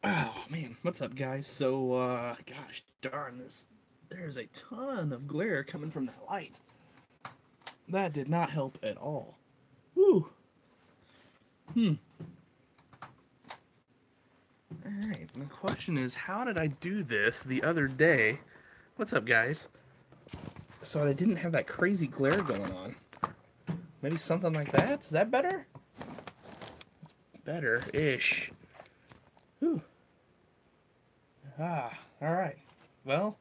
Oh man, what's up, guys? So, gosh darn this. There's a ton of glare coming from that light. That did not help at all. Woo! Alright, the question is, how did I do this the other day? What's up, guys? So I didn't have that crazy glare going on. Maybe something like that? Is that better? Better-ish. Whew. Alright. Well,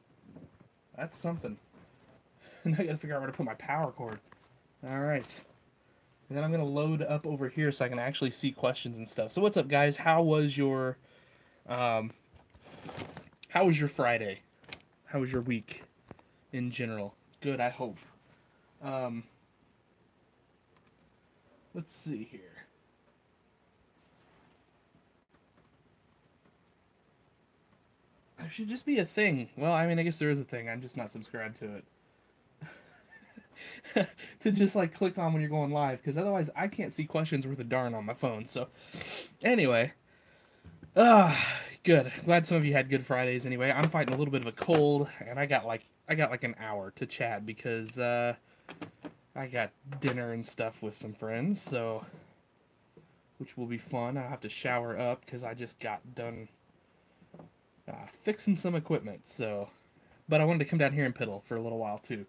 that's something. Now I gotta figure out where to put my power cord. Alright. And then I'm going to load up over here so I can actually see questions and stuff. So what's up, guys? How was your Friday? How was your week in general? Good, I hope. Let's see here. There should just be a thing. Well, I mean, I guess there is a thing. I'm just not subscribed to it. To just like click on when you're going live, because otherwise I can't see questions worth a darn on my phone. So anyway, good. Glad some of you had good Fridays. Anyway, I'm fighting a little bit of a cold, and I got like an hour to chat because I got dinner and stuff with some friends, so which will be fun. I'll have to shower up because I just got done fixing some equipment. So, but I wanted to come down here and piddle for a little while too.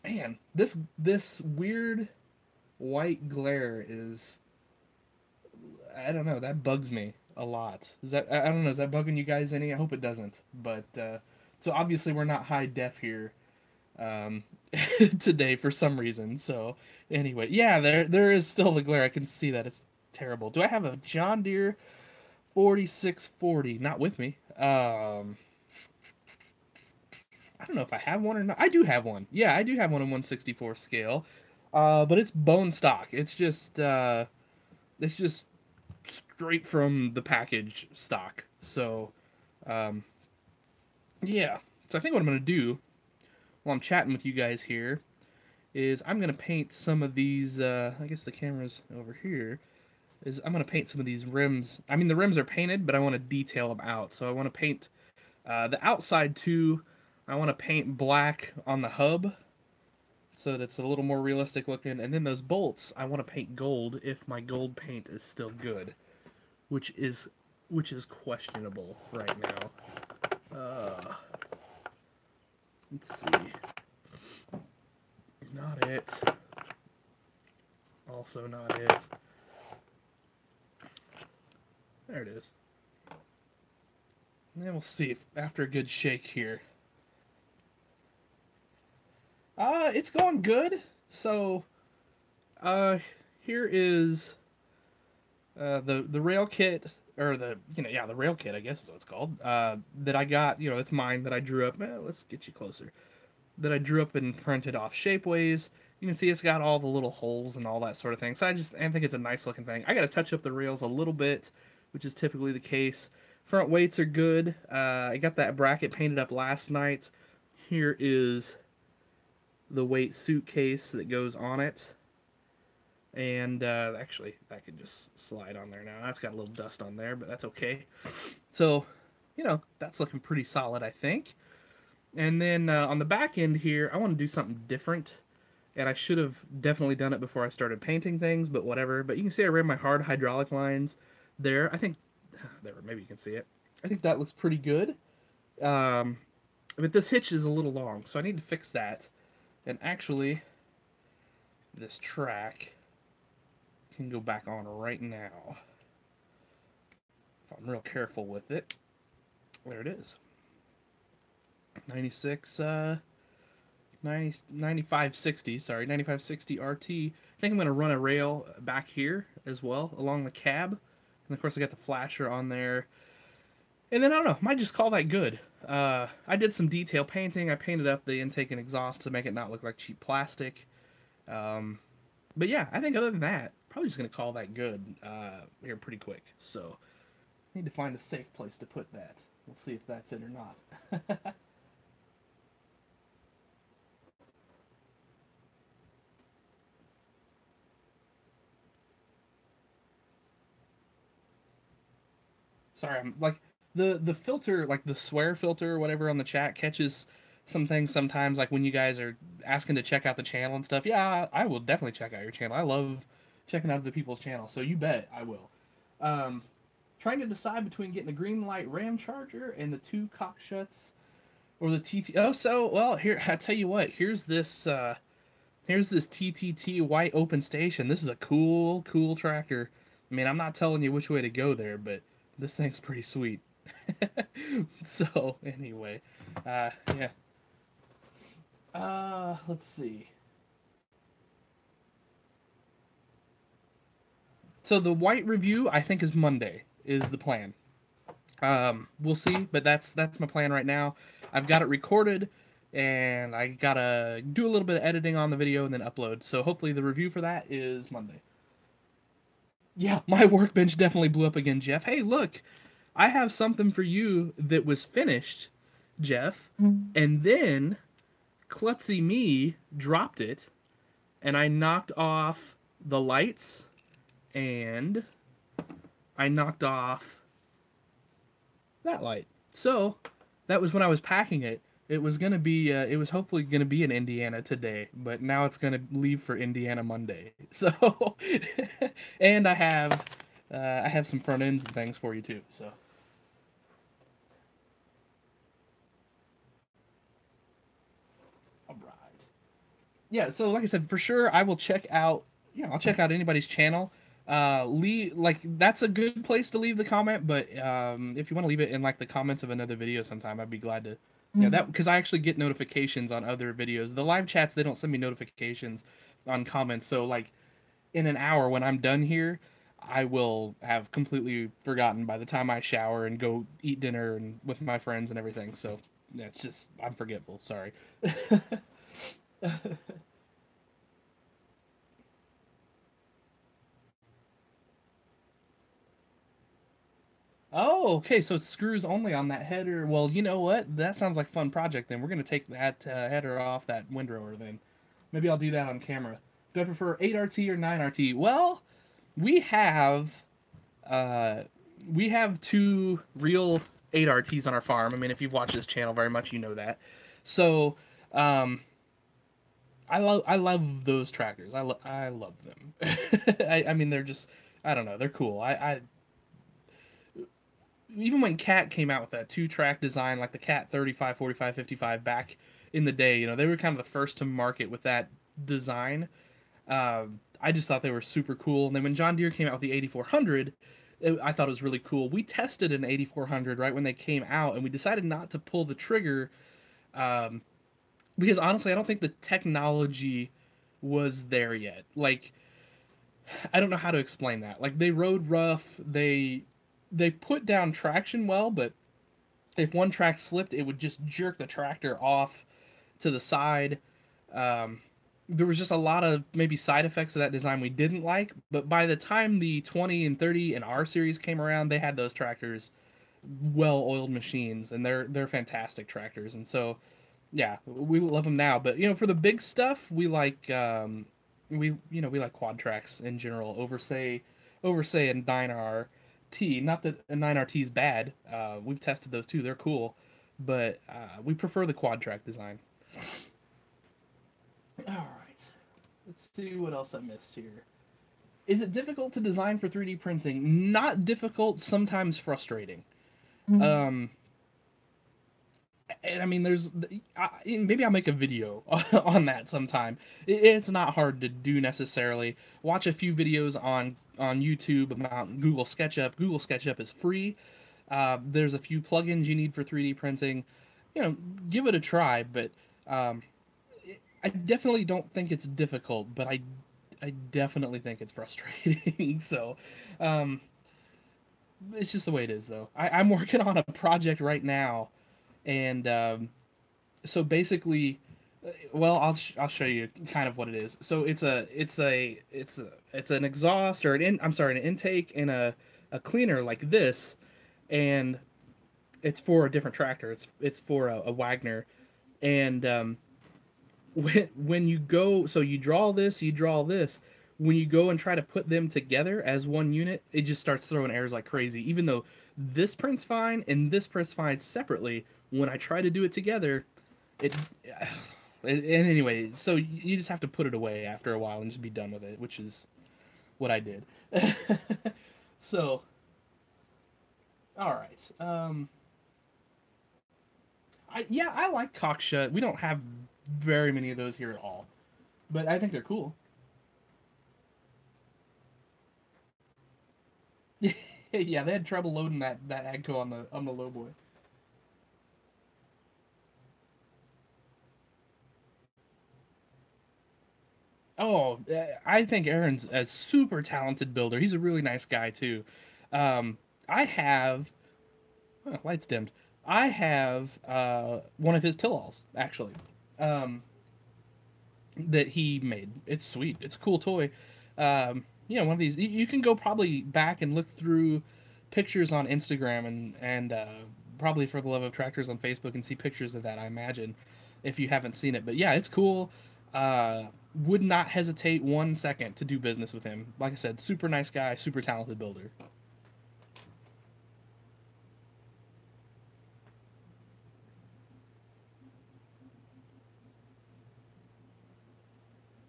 Man, this weird white glare is, I don't know, that bugs me a lot. Is that, I don't know, is that bugging you guys any? I hope it doesn't. But so obviously we're not high def here um, today for some reason. So anyway, yeah, there is still the glare. I can see that. It's terrible. Do I have a John Deere 4640? Not with me. I don't know if I have one or not. I do have one. Yeah, I do have one in 1/64 scale. But it's bone stock. It's just straight from the package stock. So, yeah. So I think what I'm gonna do while I'm chatting with you guys here is I'm gonna paint some of these. I guess the camera's over here. Is I'm gonna paint some of these rims. I mean, the rims are painted, but I want to detail them out. So I want to paint the outside too. I want to paint black on the hub so that it's a little more realistic looking. And then those bolts, I want to paint gold if my gold paint is still good, which is questionable right now. Let's see. Not it. Also not it. There it is. And then we'll see if after a good shake here. It's going good. So, here is the rail kit, or the rail kit, I guess is what it's called. That I got, it's mine that I drew up. Let's get you closer. That I drew up and printed off Shapeways. You can see it's got all the little holes and all that sort of thing. So I think it's a nice looking thing. I got to touch up the rails a little bit, which is typically the case. Front weights are good. I got that bracket painted up last night. Here is the weight suitcase that goes on it. And actually, that could just slide on there now. That's got a little dust on there, but that's okay. So, that's looking pretty solid, I think. And then on the back end here, I want to do something different. And I should have definitely done it before I started painting things, but whatever. But you can see I ran my hard hydraulic lines there. I think, there, maybe you can see it. I think that looks pretty good. But this hitch is a little long, so I need to fix that. And actually, this track can go back on right now. If I'm real careful with it. There it is. 96, 9560, sorry, 9560 RT. I think I'm going to run a rail back here as well, along the cab. And of course I got the flasher on there. And then, I don't know, might just call that good. I did some detail painting. I painted up the intake and exhaust to make it not look like cheap plastic. But yeah, I think other than that, probably just going to call that good here pretty quick. So, need to find a safe place to put that. We'll see if that's it or not. sorry, I'm like the filter, like the swear filter or whatever on the chat catches some things sometimes, like when you guys are asking to check out the channel and stuff. Yeah, I will definitely check out your channel. I love checking out other people's channels, so you bet I will. Um, Trying to decide between getting a green light Ram Charger and the two cockshuts or the TT. Oh, so well here I tell you what. Here's this TTT white open station. This is a cool tractor. I mean, I'm not telling you which way to go there, but this thing's pretty sweet. So anyway, yeah. Let's see. So the white review I think is Monday is the plan. We'll see, but that's my plan right now. I've got it recorded, and I gotta do a little bit of editing on the video and then upload. So hopefully the review for that is Monday. Yeah, my workbench definitely blew up again, Jeff. Hey, look, I have something for you that was finished, Jeff, and then klutzy me dropped it, and I knocked off the lights, and I knocked off that light. So that was when I was packing it. It was gonna be, it was hopefully gonna be in Indiana today, but now it's gonna leave for Indiana Monday. So, and I have some front ends and things for you too. So. All right. Yeah. So like I said, for sure I will check out. Yeah, I'll check out anybody's channel. Leave, like, that's a good place to leave the comment, but if you want to leave it in like the comments of another video sometime, I'd be glad to. Yeah, that, because I actually get notifications on other videos. The live chats, they don't send me notifications on comments, so like in an hour when I'm done here, I will have completely forgotten by the time I shower and go eat dinner and with my friends and everything. So yeah, it's just, I'm forgetful. Sorry. Oh, okay, so it's screws only on that header. Well, you know what? That sounds like a fun project then. We're going to take that header off that windrower then. Maybe I'll do that on camera. Do I prefer 8RT or 9RT? Well, we have two real 8RTs on our farm. I mean, if you've watched this channel very much, you know that. So, I love those tractors. I love them. I mean, they're just, I don't know, they're cool. I even when Cat came out with that two-track design, like the Cat 35, 45, 55 back in the day, you know, they were kind of the first to market with that design. I just thought they were super cool. And then when John Deere came out with the 8400, I thought it was really cool. We tested an 8400 right when they came out, and we decided not to pull the trigger because honestly, I don't think the technology was there yet. Like, I don't know how to explain that. Like, they rode rough, they put down traction well, but if one track slipped, it would just jerk the tractor off to the side. There was just a lot of maybe side effects of that design we didn't like, but by the time the 20 and 30 and R series came around, they had those tractors, well-oiled machines, and they're fantastic tractors. And so, yeah, we love them now. But you know, for the big stuff, we like we like quad tracks in general over say a 9R. Not that a 9RT is bad. We've tested those too. They're cool. But we prefer the quad track design. Alright. Let's see what else I missed here. Is it difficult to design for 3D printing? Not difficult, sometimes frustrating. And I mean, maybe I'll make a video on that sometime. It's not hard to do necessarily. Watch a few videos on YouTube about Google SketchUp. Google SketchUp is free. There's a few plugins you need for 3D printing. You know, give it a try, but I definitely don't think it's difficult, but I definitely think it's frustrating. So, it's just the way it is, though. I'm working on a project right now, and so basically, well, I'll show you kind of what it is. So it's an exhaust or an intake and a cleaner like this, and it's for a different tractor. It's for a Wagner, and when you go, so you draw this. When you go and try to put them together as one unit, it just starts throwing errors like crazy. Even though This print's fine and this print's fine separately. When I try to do it together, it and anyway, so you just have to put it away after a while and just be done with it, which is what I did. So, all right. I like cockshut. We don't have very many of those here at all, but I think they're cool. Yeah, they had trouble loading that Agco on the low boy. Oh, I think Aaron's a super talented builder. He's a really nice guy too. I have lights dimmed. I have one of his till-alls actually that he made. It's sweet. It's a cool toy. One of these. You can go probably back and look through pictures on Instagram and probably for the love of tractors on Facebook and see pictures of that. I imagine if you haven't seen it, but yeah, it's cool. Would not hesitate 1 second to do business with him. Like I said, super nice guy, super talented builder.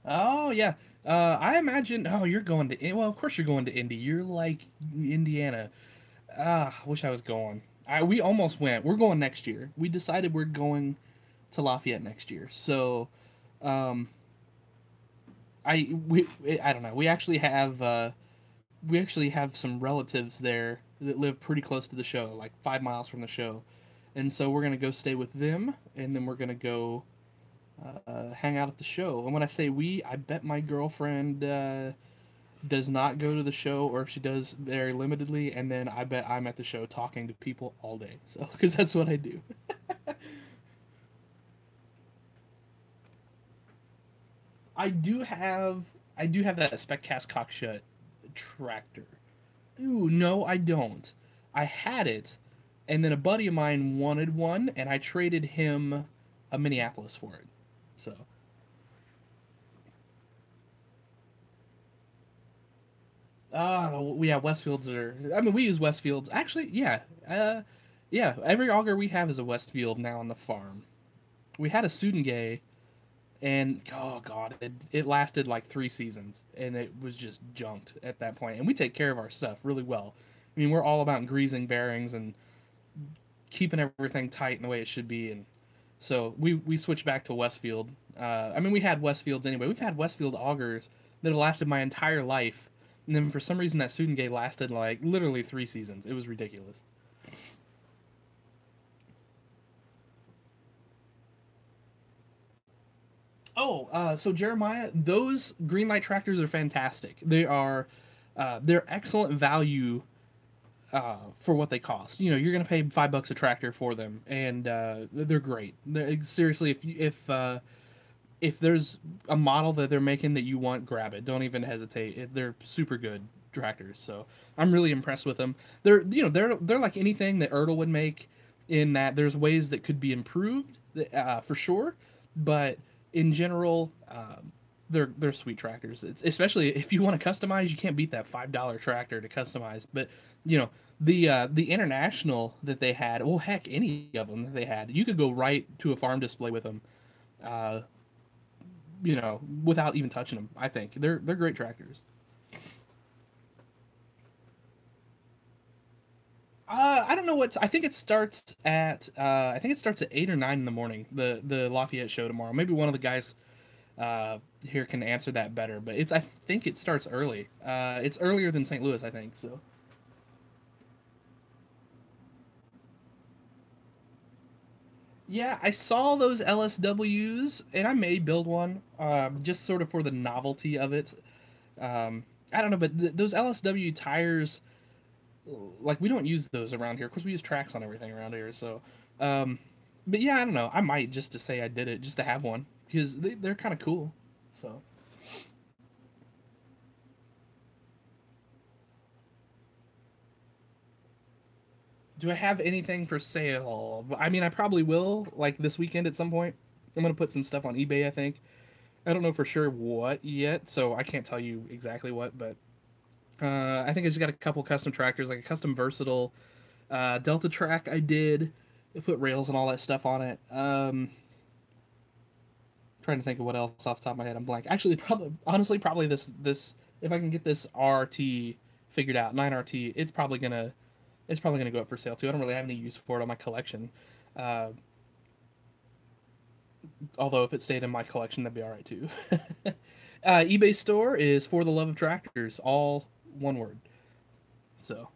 Oh yeah. I imagine. Oh, you're going to. Well, of course you're going to Indy. You're like Indiana. Ah, wish I was going. We almost went. We're going next year. We decided we're going to Lafayette next year. So, um, I don't know. We actually have some relatives there that live pretty close to the show, like 5 miles from the show, and so we're gonna go stay with them, and then we're gonna go hang out at the show. And when I say we, I bet my girlfriend does not go to the show, or if she does, very limitedly. And then I bet I'm at the show talking to people all day. So, because that's what I do. I do have I do have that spec cast cockshut tractor. Ooh, no, I don't. I had it, and then a buddy of mine wanted one, and I traded him a Minneapolis for it. So, yeah, Westfields are. I mean, we use Westfields. Actually, yeah, yeah. Every auger we have is a Westfield now on the farm. We had a Sudengay, and oh god, it lasted like 3 seasons, and it was just junked at that point. And we take care of our stuff really well. I mean, we're all about greasing bearings and keeping everything tight in the way it should be, and so we switched back to Westfield. I mean, we had Westfields anyway. We've had Westfield augers that have lasted my entire life, and then for some reason that Sudengay lasted like literally 3 seasons. It was ridiculous. Oh, so Jeremiah, those green light tractors are fantastic. They're excellent value for what they cost. You know, you're gonna pay $5 a tractor for them, and they're great. Seriously, if there's a model that they're making that you want, grab it. Don't even hesitate. They're super good tractors. So I'm really impressed with them. They're like anything that Ertl would make, in that there's ways that could be improved, for sure, but in general, they're sweet tractors. Especially if you want to customize, you can't beat that $5 tractor to customize. But you know the international that they had, well, heck, any of them that they had, you could go right to a farm display with them. Uh, without even touching them. I think they're great tractors. I don't know what I think it starts at. I think it starts at 8 or 9 in the morning. The Lafayette show tomorrow. Maybe one of the guys here can answer that better. But I think it starts early. It's earlier than St. Louis, I think. So yeah, I saw those LSWs, and I may build one. Just sort of for the novelty of it. I don't know, but those LSW tires, like, we don't use those around here. Of course, we use tracks on everything around here. So, um, but yeah, I don't know. I might, just to say I did it, just to have one, because they're kind of cool. So, do I have anything for sale? I mean, I probably will, like this weekend at some point. I'm gonna put some stuff on eBay, I think. I don't know for sure what yet, so I can't tell you exactly what, but I think I just got a couple custom tractors, like a custom versatile Delta Track I did. I put rails and all that stuff on it. Trying to think of what else off the top of my head. I'm blank. Actually, probably honestly, probably this if I can get this RT figured out, 9RT, it's probably gonna go up for sale too. I don't really have any use for it on my collection. Uh, Although if it stayed in my collection, that'd be all right too. eBay store is For the Love of Tractors, all one word. So,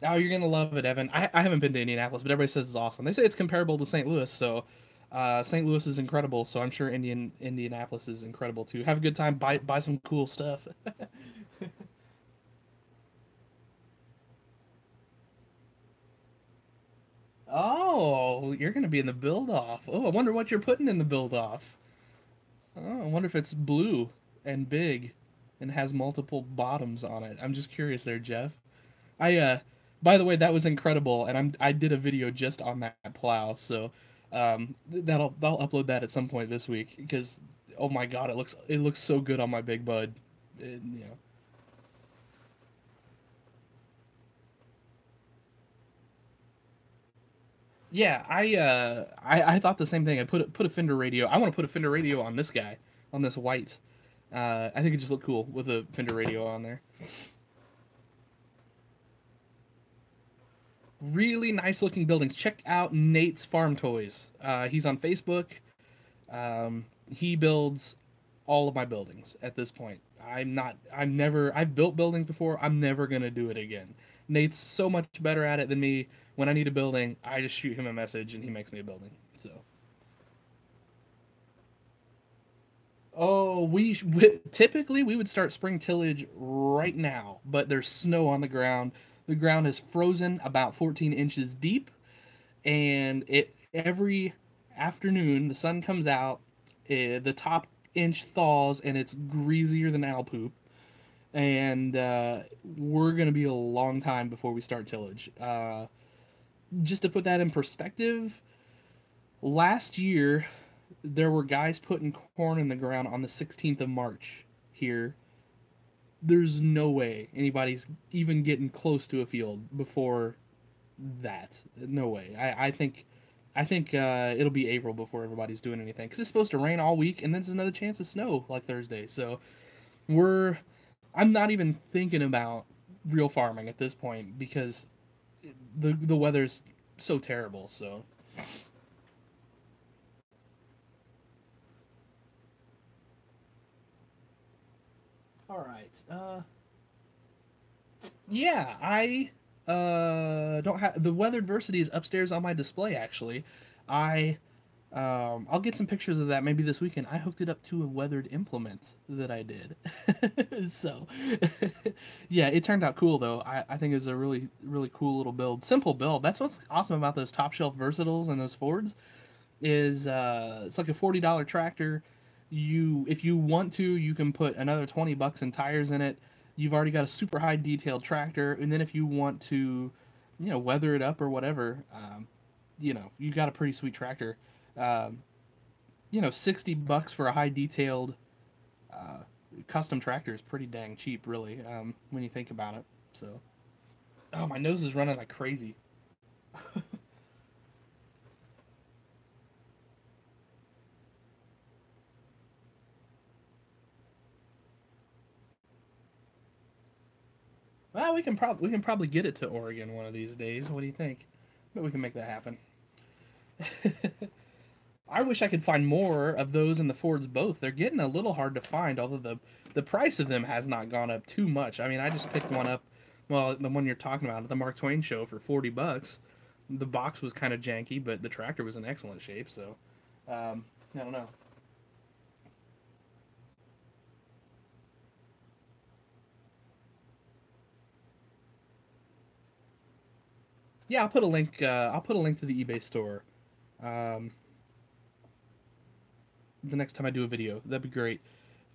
oh, you're gonna love it, Evan. I haven't been to Indianapolis, but everybody says it's awesome. They say it's comparable to St. Louis, so St. Louis is incredible. So I'm sure Indianapolis is incredible too. Have a good time. Buy some cool stuff. Oh, you're gonna be in the build off. Oh, I wonder what you're putting in the build off. Oh, I wonder if it's blue and big and has multiple bottoms on it. I'm just curious there, Jeff. I by the way, that was incredible, and I did a video just on that plow, so I'll upload that at some point this week because oh my god, it looks so good on my big bud. You know. Yeah, I thought the same thing. I put a fender radio. I want to put a fender radio on this guy, on this white. I think it just looked cool with a fender radio on there. Really nice looking buildings. Check out Nate's Farm Toys. He's on Facebook. He builds all of my buildings at this point. I've built buildings before. I'm never going to do it again. Nate's so much better at it than me. When I need a building, I just shoot him a message and he makes me a building. So, oh, typically we would start spring tillage right now, but there's snow on the ground. The ground is frozen about 14 inches deep, and it every afternoon the sun comes out, the top inch thaws, and it's greasier than owl poop. And we're gonna be a long time before we start tillage. Just to put that in perspective, last year there were guys putting corn in the ground on the 16th of March here. There's no way anybody's even getting close to a field before that. No way. I think it'll be April before everybody's doing anything because it's supposed to rain all week, and then there's another chance of snow like Thursday. So we're I'm not even thinking about real farming at this point because the weather's so terrible. So all right. Yeah, I don't have the weather adversity is upstairs on my display actually. I I'll get some pictures of that maybe this weekend. I hooked it up to a weathered implement that I did. So yeah, it turned out cool though. I think it's a really cool little build. Simple build. That's what's awesome about those top shelf versatiles and those Fords is it's like a $40 tractor. If you want to, you can put another 20 bucks in tires in it. You've already got a super high detailed tractor, and then if you want to, weather it up or whatever, you got a pretty sweet tractor. Um, 60 bucks for a high detailed custom tractor is pretty dang cheap, really, when you think about it. So, oh, my nose is running like crazy. Well, we can probably get it to Oregon one of these days. What do you think? But we can make that happen. I wish I could find more of those in the Fords both. They're getting a little hard to find, although the price of them has not gone up too much. I mean, I just picked one up, well, the one you're talking about at the Mark Twain show for 40 bucks. The box was kind of janky, but the tractor was in excellent shape, so I don't know. Yeah, I'll put a link to the eBay store. Um, the next time I do a video, that'd be great.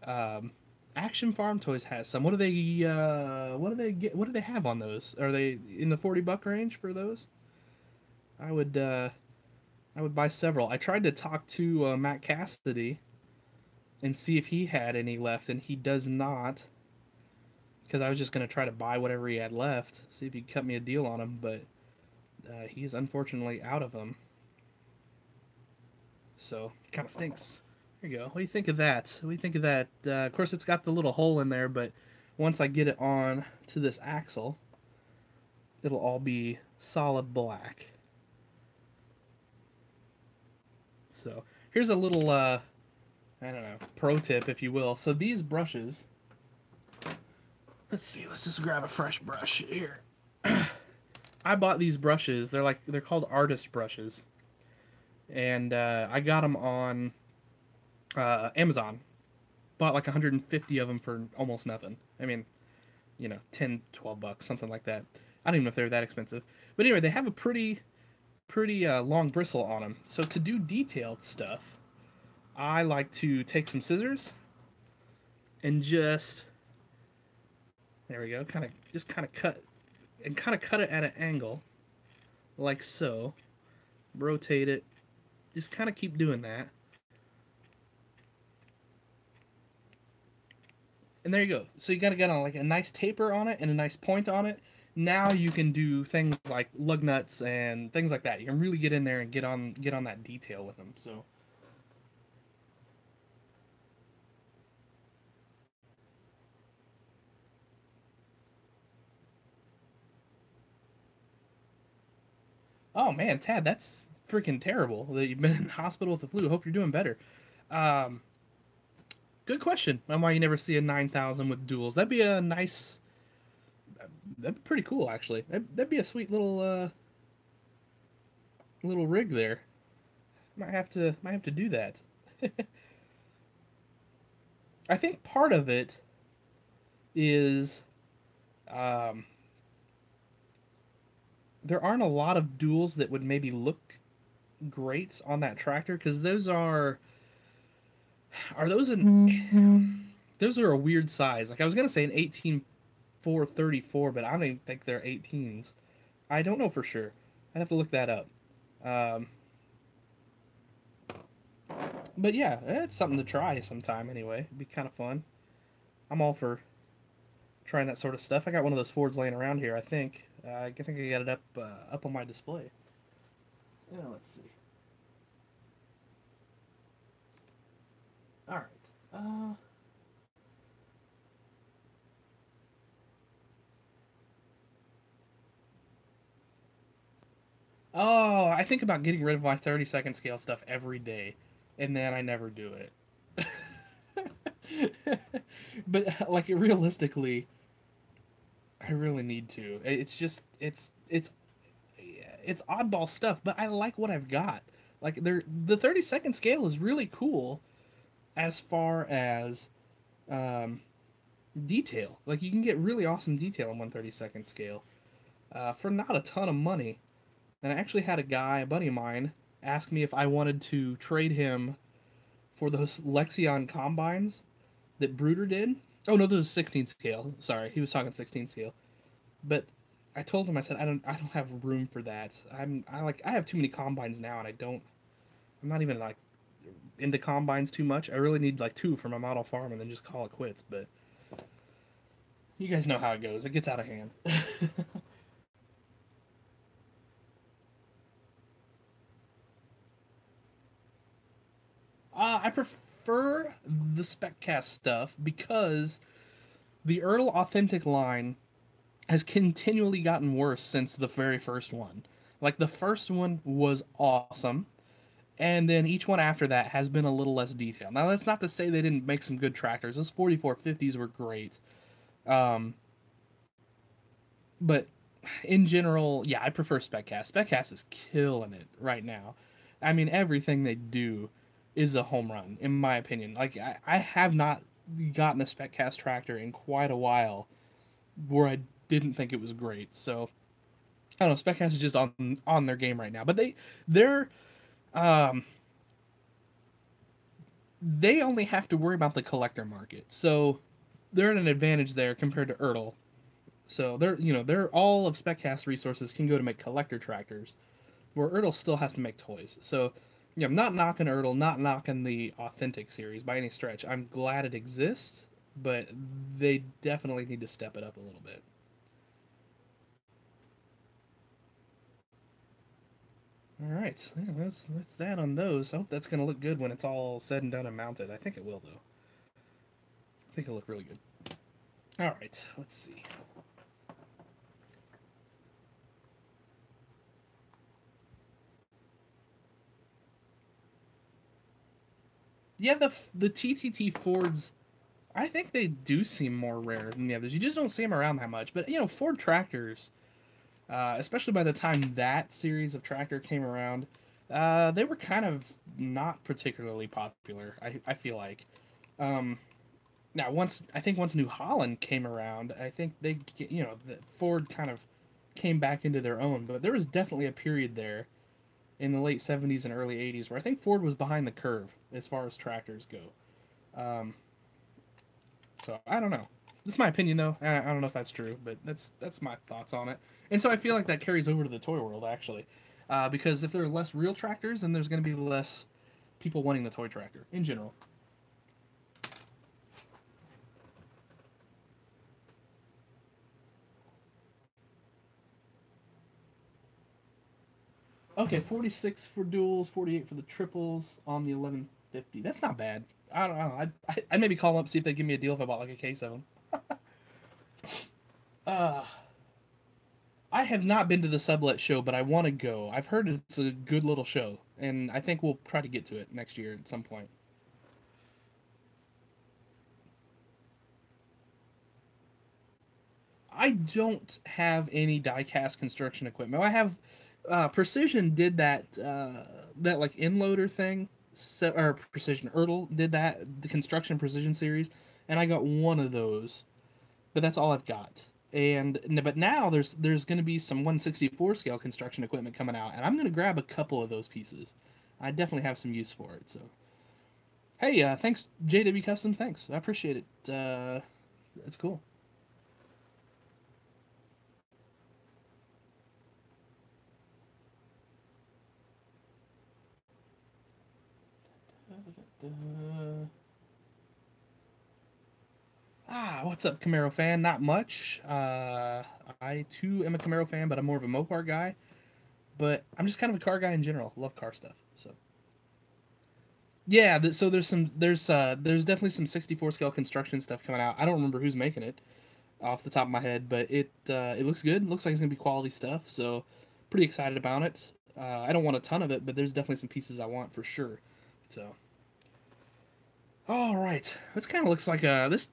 Um, Action Farm Toys has some. What do they have on those? Are they in the 40 buck range for those? I would uh, I would buy several. I tried to talk to Matt Cassidy and see if he had any left, and he does not. because I was just gonna try to buy whatever he had left, see if he could cut me a deal on them, but he is unfortunately out of them. So kind of stinks. There you go. What do you think of that? What do you think of that? Of course, it's got the little hole in there, but once I get it on to this axle, it'll all be solid black. So here's a little, I don't know, pro tip, if you will. So these brushes, let's see, let's just grab a fresh brush here. I bought these brushes. They're called artist brushes, and I got them on Amazon. Bought like 150 of them for almost nothing. I mean, 10, 12 bucks, something like that. I don't even know if they're that expensive. But anyway, they have a pretty long bristle on them. So to do detailed stuff, I like to take some scissors and just, there we go, kind of cut it at an angle, like so. Rotate it. Just kind of keep doing that. And there you go. So you got to get on like a nice taper on it and a nice point on it. Now you can do things like lug nuts and things like that. You can really get in there and get on that detail with them. So oh man, Tad, that's freaking terrible that you've been in the hospital with the flu. Hope you're doing better. Um, Good question on why you never see a 9000 with duals. That'd be a nice. That'd be pretty cool, actually. That'd be a sweet little little rig there. Might have to do that. I think part of it is there aren't a lot of duals that would maybe look great on that tractor, because those are those in those are a weird size. Like I was gonna say an 18-434, but I don't even think they're 18s. I don't know for sure. I'd have to look that up. But yeah, it's something to try sometime anyway. It'd be kind of fun. I'm all for trying that sort of stuff. I got one of those Fords laying around here, I think. I think I got it up on my display. Yeah, let's see. All right. Oh, I think about getting rid of my 30-second scale stuff every day, and then I never do it. But like realistically, I really need to. It's just it's oddball stuff, but I like what I've got. Like the 30-second scale is really cool as far as detail. Like you can get really awesome detail on 1/32 scale for not a ton of money. And I actually had a buddy of mine, ask me if I wanted to trade him for those Lexion combines that Bruder did. Oh no, those are 16 scale. Sorry, he was talking 16 scale. But I told him, I said I don't have room for that. I have too many combines now, and I'm not even like into combines too much. I really need like 2 for my model farm and then just call it quits. But you guys know how it goes. It gets out of hand. I prefer the SpecCast stuff because the Ertl Authentic line has continually gotten worse since the very first one. Like the first one was awesome, and then each one after that has been a little less detailed. Now that's not to say they didn't make some good tractors. Those 4450s were great. Um, but in general, yeah, I prefer SpecCast. SpecCast is killing it right now. I mean, everything they do is a home run, in my opinion. Like, I have not gotten a SpecCast tractor in quite a while where I didn't think it was great. So, I don't know, SpecCast is just on their game right now. But um, they only have to worry about the collector market. So, they're at an advantage there compared to Ertl. So they're all of SpecCast resources can go to make collector tractors, where Ertl still has to make toys. So, I'm not knocking Ertl, not knocking the Authentic series by any stretch. I'm glad it exists. but they definitely need to step it up a little bit. All right, yeah, that's that on those. I hope that's gonna look good when it's all said and done and mounted. I think it will though. I think it'll look really good. All right, let's see. Yeah, the TTT Fords, I think they do seem more rare than the others. You just don't see them around that much. But Ford tractors, especially by the time that series of tractor came around, they were kind of not particularly popular. I feel like. Um, Now, once New Holland came around, I think the Ford kind of came back into their own. But there was definitely a period there in the late '70s and early '80s where I think Ford was behind the curve as far as tractors go. Um, so I don't know. This is my opinion, though. I don't know if that's true, but that's my thoughts on it. And so I feel like that carries over to the toy world actually, because if there are less real tractors, then there's going to be less people wanting the toy tractor in general. Okay, 46 for duals, 48 for the triples on the 1150. That's not bad. I don't know. I'd maybe call them up see if they give me a deal if I bought like a case of them. Uh, I have not been to the sublet show, but I want to go. I've heard it's a good little show, and I think we'll try to get to it next year at some point. I don't have any die-cast construction equipment. I have Precision did that like inloader thing, or Precision Ertl did that the construction precision series, and I got one of those, but that's all I've got. But now there's going to be some 164 scale construction equipment coming out, and I'm going to grab a couple of those pieces. I definitely have some use for it. So, hey, thanks JW Custom. Thanks, I appreciate it. It's cool. What's up, Camaro fan? Not much. I too am a Camaro fan, but I'm more of a Mopar guy. But I'm just kind of a car guy in general. Love car stuff. So yeah, so there's definitely some 64 scale construction stuff coming out. I don't remember who's making it off the top of my head, but it looks good. It looks like it's gonna be quality stuff. So pretty excited about it. I don't want a ton of it, but there's definitely some pieces I want for sure. So. All right, this kind of looks like this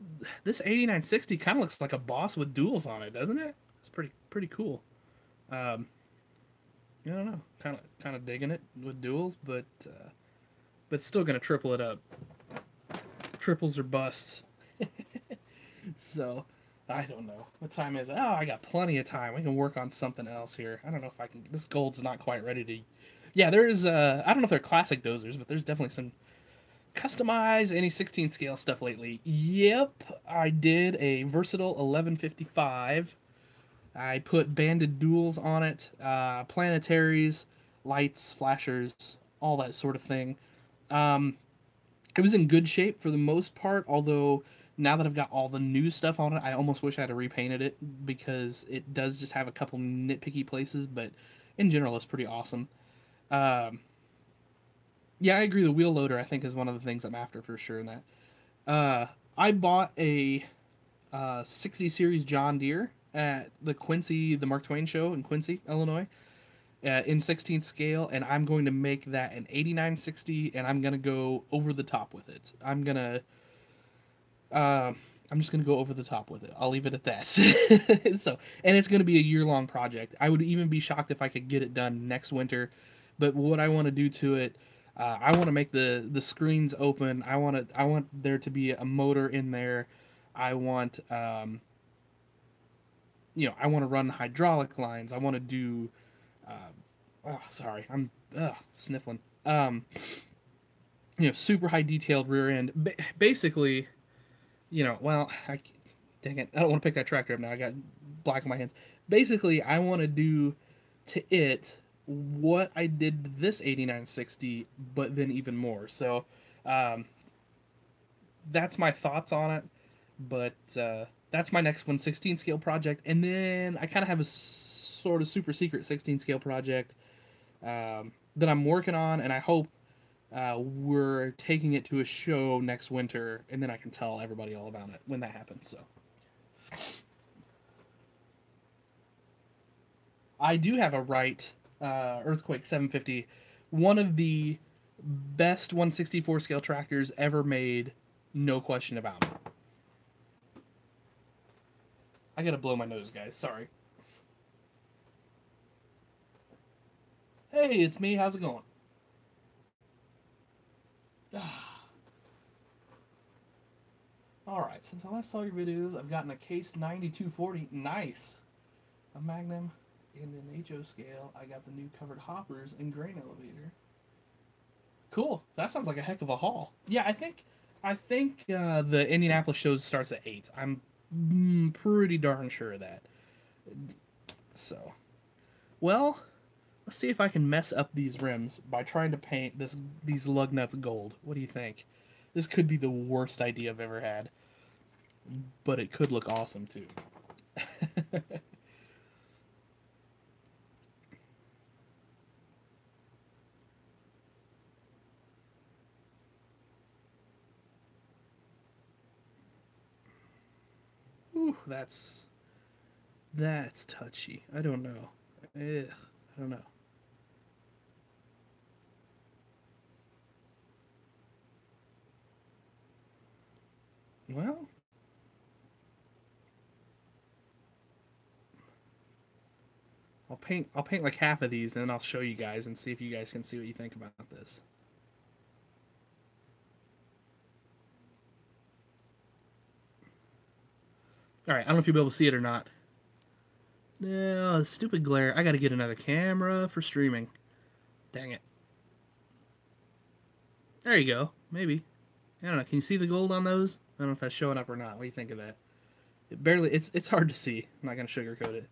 8960 kind of looks like a boss with duals on it, doesn't it? It's pretty cool. Um, I don't know, kind of digging it with duals, but still gonna triple it up. Triples or busts. So I don't know what time is it? Oh, I got plenty of time. We can work on something else here. I don't know if I can. This gold's not quite ready to. Yeah, there's I don't know if they're classic dozers, but there's definitely some customize any 16 scale stuff lately. Yep, I did a versatile 1155. I put banded duals on it, planetaries, lights, flashers, all that sort of thing. Um, it was in good shape for the most part, although now that I've got all the new stuff on it, I almost wish I had repainted it because it does just have a couple nitpicky places, but in general, it's pretty awesome. Um, yeah, I agree. The wheel loader, I think, is one of the things I'm after for sure in that. I bought a 60 series John Deere at the Mark Twain show in Quincy, Illinois, in 16 scale, and I'm going to make that an 8960, and I'm gonna go over the top with it. Uh, I'm just gonna go over the top with it. I'll leave it at that. So, and it's gonna be a year long project. I would even be shocked if I could get it done next winter. But what I want to do to it, I want to make the screens open. I want there to be a motor in there. I want I want to run hydraulic lines. I want to do. Oh, sorry, I'm sniffling. Super high detailed rear end. Basically, well, dang it, I don't want to pick that tractor up now. I got black in my hands. Basically, I want to do to it what I did to this 8960, but then even more. So, that's my thoughts on it. But that's my next one, 16 scale project. And then I kind of have a sort of super secret 16 scale project that I'm working on, and I hope we're taking it to a show next winter, and then I can tell everybody all about it when that happens. So I do have a Wright Earthquake 750, one of the best 164 scale tractors ever made, no question about it. I gotta blow my nose, guys. Sorry. Hey, it's me. How's it going? Alright, since I last saw your videos, I've gotten a Case 9240. Nice. A Magnum in an HO scale. I got the new covered hoppers and grain elevator. Cool. That sounds like a heck of a haul. Yeah, I think the Indianapolis show starts at 8. I'm pretty darn sure of that. So, well, let's see if I can mess up these rims by trying to paint these lug nuts gold. What do you think? This could be the worst idea I've ever had, but it could look awesome too. Ooh, that's touchy. I don't know. Ugh, I don't know. Well, I'll paint like half of these, and then I'll show you guys and see if you guys can see what you think about this. All right, I don't know if you'll be able to see it or not. No, stupid glare. I got to get another camera for streaming. Dang it. There you go. Maybe. I don't know. Can you see the gold on those? I don't know if that's showing up or not. What do you think of that? It barely. It's hard to see. I'm not gonna sugarcoat it.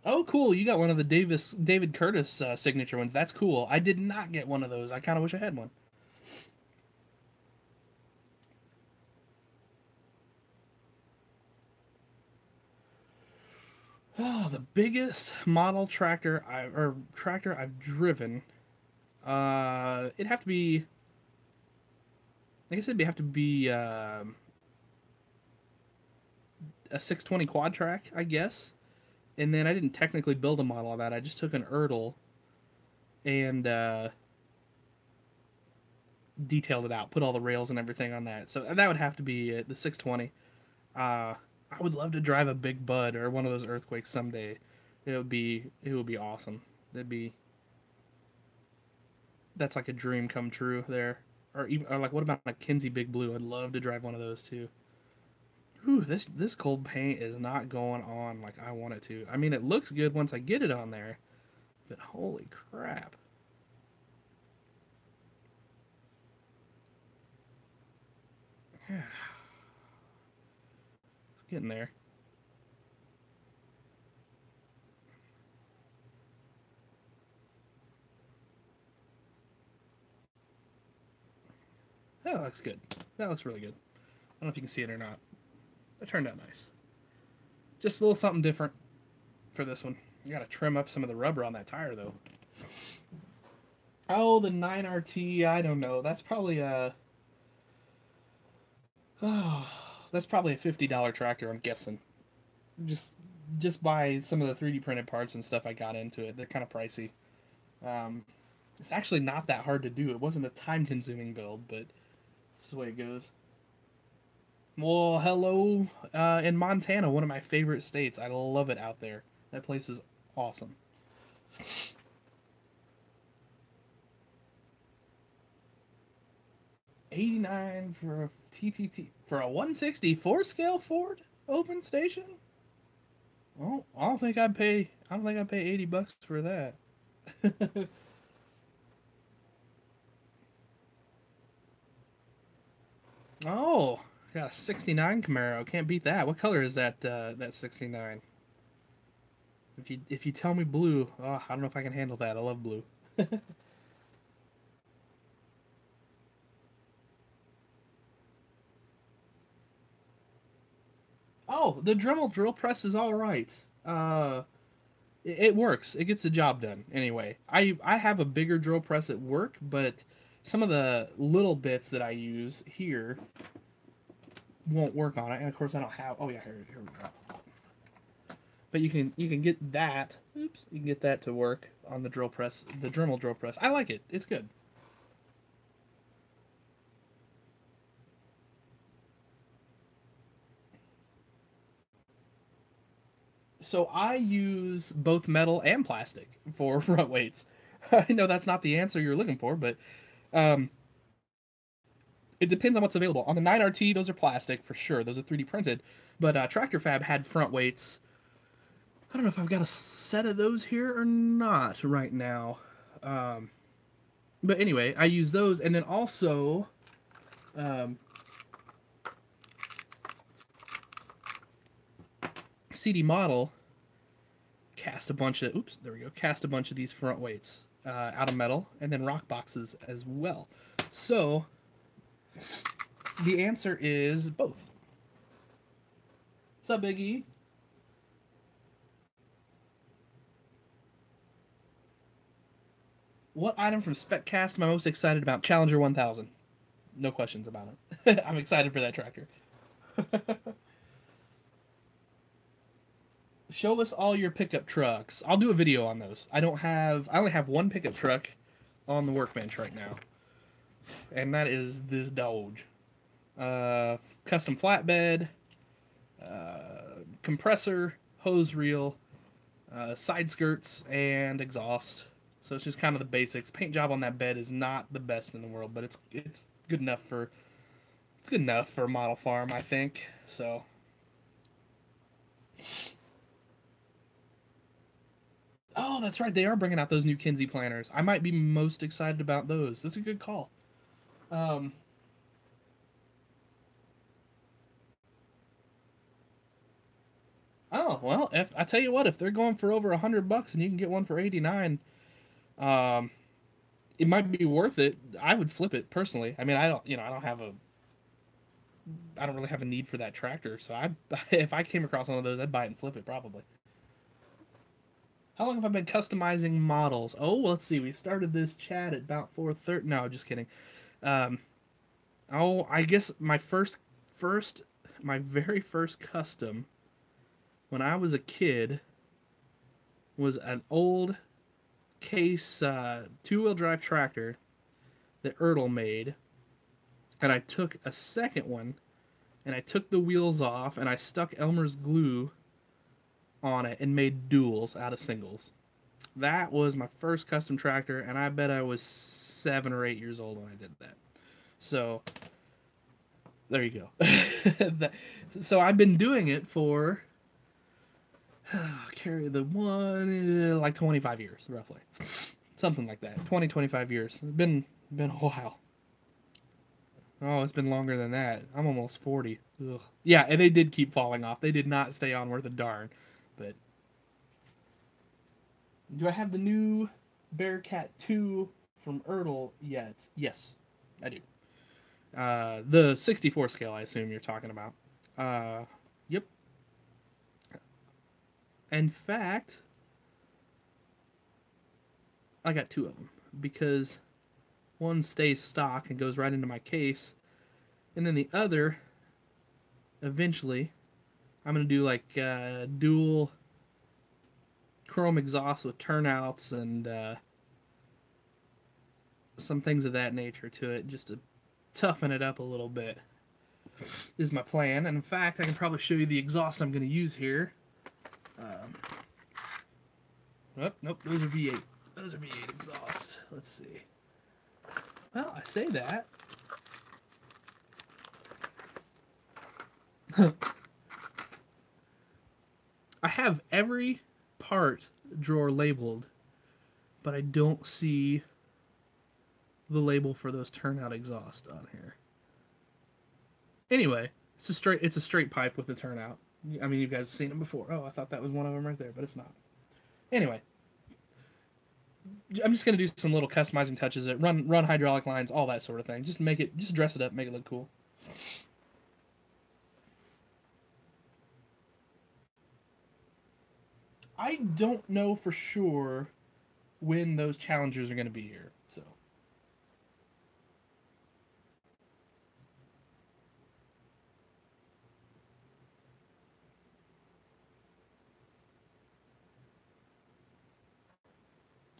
Oh, cool! You got one of the David Curtis signature ones. That's cool. I did not get one of those. I kind of wish I had one. Oh, the biggest model tractor I've driven. It'd have to be. I guess it'd have to be a 620 quad track, I guess. And then I didn't technically build a model of that. I just took an Erdl and detailed it out, put all the rails and everything on that. So that would have to be the 620. I would love to drive a Big Bud or one of those earthquakes someday. It would be awesome. That's like a dream come true there. Or like what about a Kinsey Big Blue? I'd love to drive one of those too. Whew, this cold paint is not going on like I want it to. I mean, it looks good once I get it on there, but holy crap. It's getting there. That looks good. That looks really good. I don't know if you can see it or not. It turned out nice. Just a little something different for this one. You gotta trim up some of the rubber on that tire though. Oh, the 9RT, I don't know. That's probably a oh, that's probably a $50 tractor, I'm guessing. Just just by some of the 3D printed parts and stuff I got into it. They're kind of pricey. Um, it's actually not that hard to do. It wasn't a time consuming build, but this is the way it goes. Well, hello, in Montana, one of my favorite states. I love it out there. That place is awesome. 89 for a TTT for a 164 scale Ford open station. Well, I don't think I'd pay. I don't think I'd pay $80 for that. Oh, got a '69 Camaro. Can't beat that. What color is that '69? If you tell me blue, oh, I don't know if I can handle that. I love blue. Oh, the Dremel drill press is all right. It works. It gets the job done. Anyway, I have a bigger drill press at work, but some of the little bits that I use here won't work on it. And of course, I don't have. Oh yeah, here we go. But you can get that. Oops, you can get that to work on the drill press, the Dremel drill press. I like it. It's good. So I use both metal and plastic for front weights. I know that's not the answer you're looking for, but um, it depends on what's available. On the 9RT, those are plastic for sure. Those are 3D printed. But Tractor Fab had front weights. I don't know if I've got a set of those here or not right now. But anyway, I use those. And then also, CD Model cast a bunch of, oops, there we go, cast a bunch of these front weights out of metal, and then rock boxes as well. So, the answer is both. What's up, Big E? What item from SpecCast am I most excited about? Challenger 1000. No questions about it. I'm excited for that tractor. Show us all your pickup trucks. I'll do a video on those. I only have one pickup truck on the workbench right now. And that is this Dodge. Custom flatbed, compressor, hose reel, side skirts, and exhaust. So it's just kind of the basics. Paint job on that bed is not the best in the world, but it's good enough for a model farm, I think. So oh, that's right. They are bringing out those new Kinsey planters. I might be most excited about those. That's a good call. Oh well, if I tell you what, if they're going for over $100 and you can get one for 89, it might be worth it. I would flip it personally. I mean, I don't really have a need for that tractor, so if I came across one of those, I'd buy it and flip it probably. How long have I been customizing models? Oh, well, let's see. We started this chat at about 4:30. No, just kidding. Oh, I guess my my very first custom when I was a kid was an old Case two-wheel drive tractor that Ertl made, and I took a second one and I took the wheels off and I stuck Elmer's glue on it and made duals out of singles. That was my first custom tractor, and I bet I was 7 or 8 years old when I did that. So there you go. So I've been doing it for carry the one like 25 years roughly, something like that. 25 years. It's been a while. Oh, it's been longer than that. I'm almost 40. Ugh. Yeah, and they did keep falling off. They did not stay on worth a darn. But do I have the new Bearcat 2 from Ertl yet? Yes, I do. The 64 scale, I assume you're talking about. Yep. In fact, I got 2 of them because one stays stock and goes right into my case, and then the other, eventually, I'm going to do like dual chrome exhaust with turnouts and some things of that nature to it, just to toughen it up a little bit, is my plan. And in fact, I can probably show you the exhaust I'm going to use here. Nope, those are V8. Those are V8 exhaust. Let's see. Well, I say that. I have every part drawer labeled, but I don't see the label for those turnout exhaust on here. Anyway, it's a straight pipe with a turnout. I mean, you guys have seen it before. Oh, I thought that was one of them right there, but it's not. Anyway, I'm just gonna do some little customizing touches. Run hydraulic lines, all that sort of thing. Just dress it up, make it look cool. I don't know for sure when those challengers are going to be here. So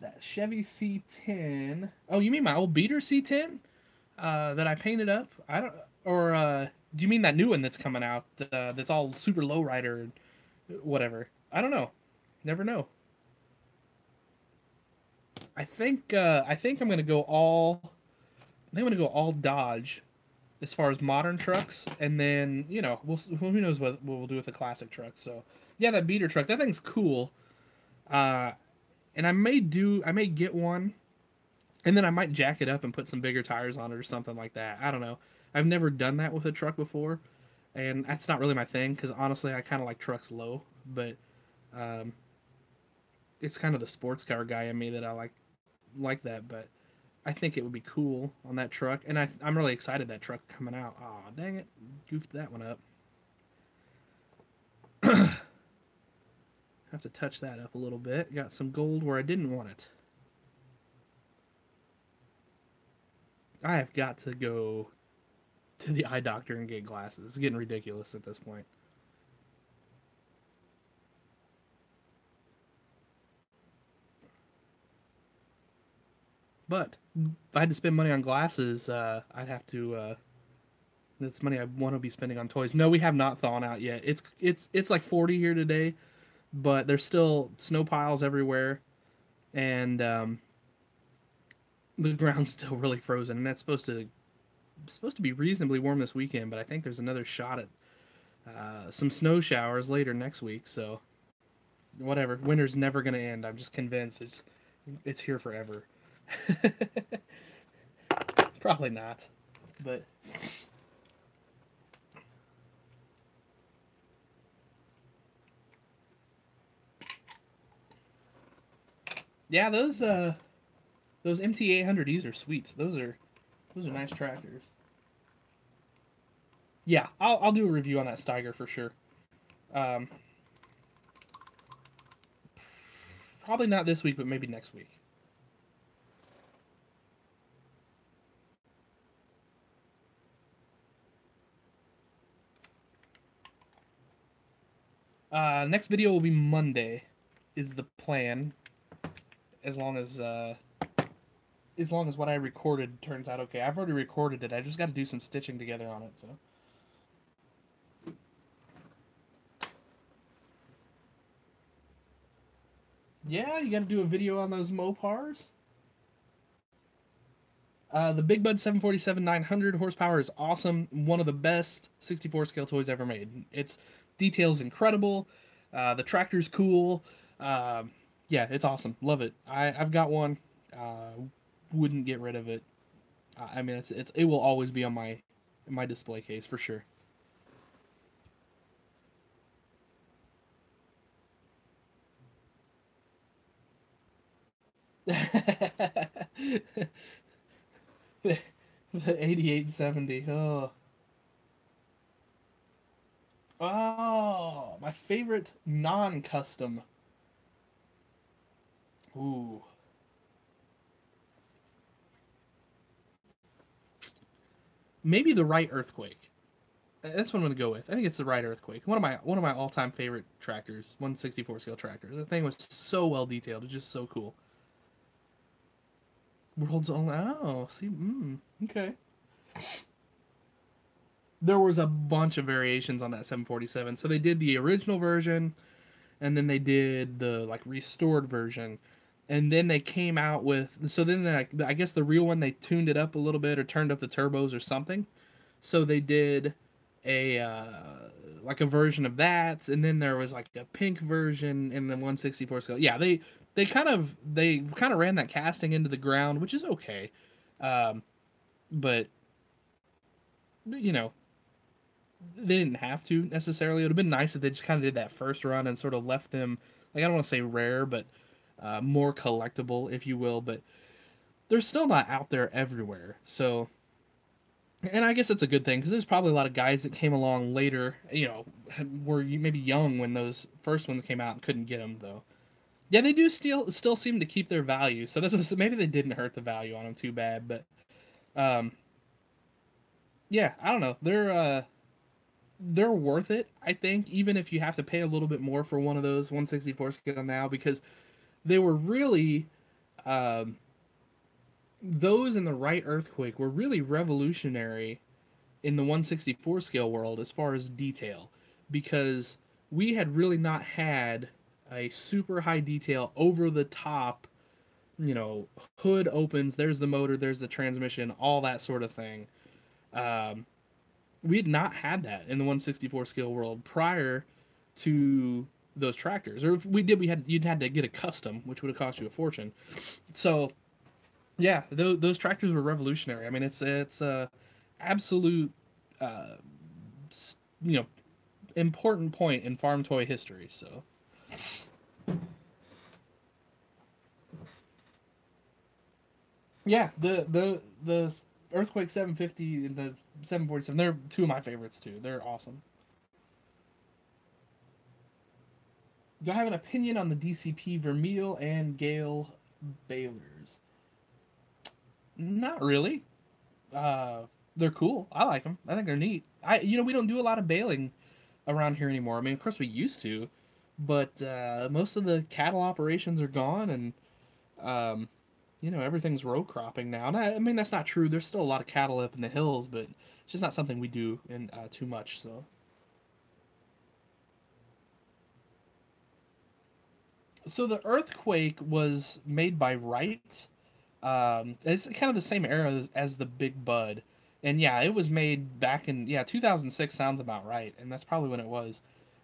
that Chevy C10. Oh, you mean my old beater C10 that I painted up? I don't. Or do you mean that new one that's coming out? That's all super low rider and whatever. I don't know. Never know. I think I'm gonna go all. I think I'm gonna go all Dodge as far as modern trucks, and then who knows what we'll do with the classic trucks. So yeah, that beater truck, that thing's cool. Uh, and I may get one, and then I might jack it up and put some bigger tires on it or something like that. I don't know. I've never done that with a truck before, and that's not really my thing because honestly, I kind of like trucks low, but um, it's kind of the sports car guy in me that I like that. But I think it would be cool on that truck, and I'm really excited that truck coming out. Aw, dang it, goofed that one up. Have to touch that up a little bit. Got some gold where I didn't want it. I have got to go to the eye doctor and get glasses. It's getting ridiculous at this point. But if I had to spend money on glasses, I'd have to. That's money I want to be spending on toys. No, we have not thawed out yet. It's like 40 here today, but there's still snow piles everywhere, and the ground's still really frozen. And that's supposed to be reasonably warm this weekend. But I think there's another shot at some snow showers later next week. So whatever, winter's never gonna end. I'm just convinced it's here forever. Probably not, but yeah, those MT800Es are sweet. Those are nice tractors. Yeah, I'll do a review on that Steiger for sure. Um, Probably not this week, but maybe next week. Next video will be Monday, is the plan. As long as what I recorded turns out okay. I've already recorded it. I just got to do some stitching together on it. So. Yeah, you got to do a video on those Mopars. The Big Bud 747 900 horsepower is awesome. One of the best 64 scale toys ever made. Its details incredible. The tractor's cool. Yeah, it's awesome. Love it. I've got one. Wouldn't get rid of it. I mean, it will always be on my display case for sure. The 8870. Oh. Oh, my favorite non-custom. Ooh. Maybe the right Earthquake. That's what I'm gonna go with. I think it's the right Earthquake. One of my all-time favorite tractors. 164 scale tractors. The thing was so well detailed. It's just so cool. World's only. Oh, see. Okay. There was a bunch of variations on that 747. So they did the original version, and then they did the like restored version, and then they came out with. So then I guess the real one they tuned it up a little bit or turned up the turbos or something. So they did a like a version of that, and then there was like a pink version in the 164 scale. Yeah, they kind of ran that casting into the ground, which is okay, um, but you know they didn't have to necessarily. It would have been nice if they just kind of did that first run and sort of left them like I don't want to say rare, but more collectible, if you will. But they're still not out there everywhere, so. And I guess it's a good thing because there's probably a lot of guys that came along later, were maybe young when those first ones came out and couldn't get them though. Yeah, they do still seem to keep their value. So this was maybe they didn't hurt the value on them too bad, but um, yeah, I don't know. They're worth it, I think, even if you have to pay a little bit more for one of those 164 scale now, because they were really um, those in the right earthquake were really revolutionary in the 164 scale world as far as detail, because we had really not had a super high detail over the top, you know, hood opens, there's the motor, there's the transmission, all that sort of thing. Um, we had not had that in the 164 scale world prior to those tractors, or if we did, we had you'd had to get a custom, which would have cost you a fortune. So yeah, those tractors were revolutionary. I mean, it's a absolute uh, you know important point in farm toy history. So yeah, the Earthquake 750 and the 747, they're two of my favorites too. They're awesome. Do I have an opinion on the DCP Vermeil and Gale balers? Not really. Uh, they're cool. I like them. I think they're neat. We don't do a lot of baling around here anymore. I mean, of course we used to, but most of the cattle operations are gone, and everything's row cropping now. And I mean, that's not true. There's still a lot of cattle up in the hills, but it's just not something we do in too much. So the earthquake was made by Wright. It's kind of the same era as the Big Bud, and yeah, it was made back in 2006 sounds about right, and that's probably when it was.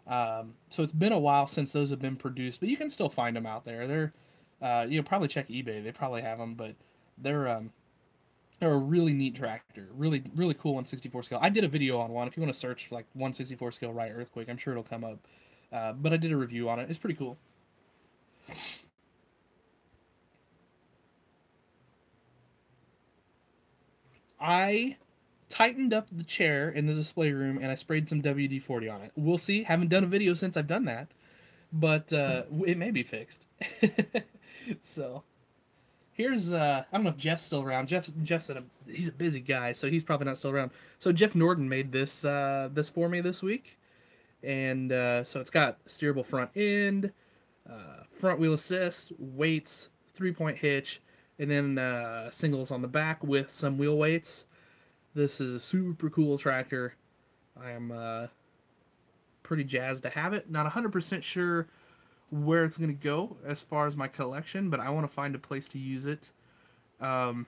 So it's been a while since those have been produced, but you can still find them out there. Probably check eBay. They probably have them, but they're um, they're a really neat tractor, really really cool 164 scale. I did a video on one. If you want to search like 164 scale Wright earthquake, I'm sure it'll come up. But I did a review on it. It's pretty cool. I tightened up the chair in the display room and I sprayed some WD-40 on it. We'll see. Haven't done a video since I've done that, but it may be fixed. So here's I don't know if Jeff's still around. He's a busy guy, so he's probably not still around. So Jeff Norden made this for me this week, and so it's got steerable front end, front wheel assist, weights, 3-point hitch, and then singles on the back with some wheel weights. This is a super cool tractor. I am pretty jazzed to have it. Not 100% sure where it's going to go as far as my collection, but I want to find a place to use it. Um,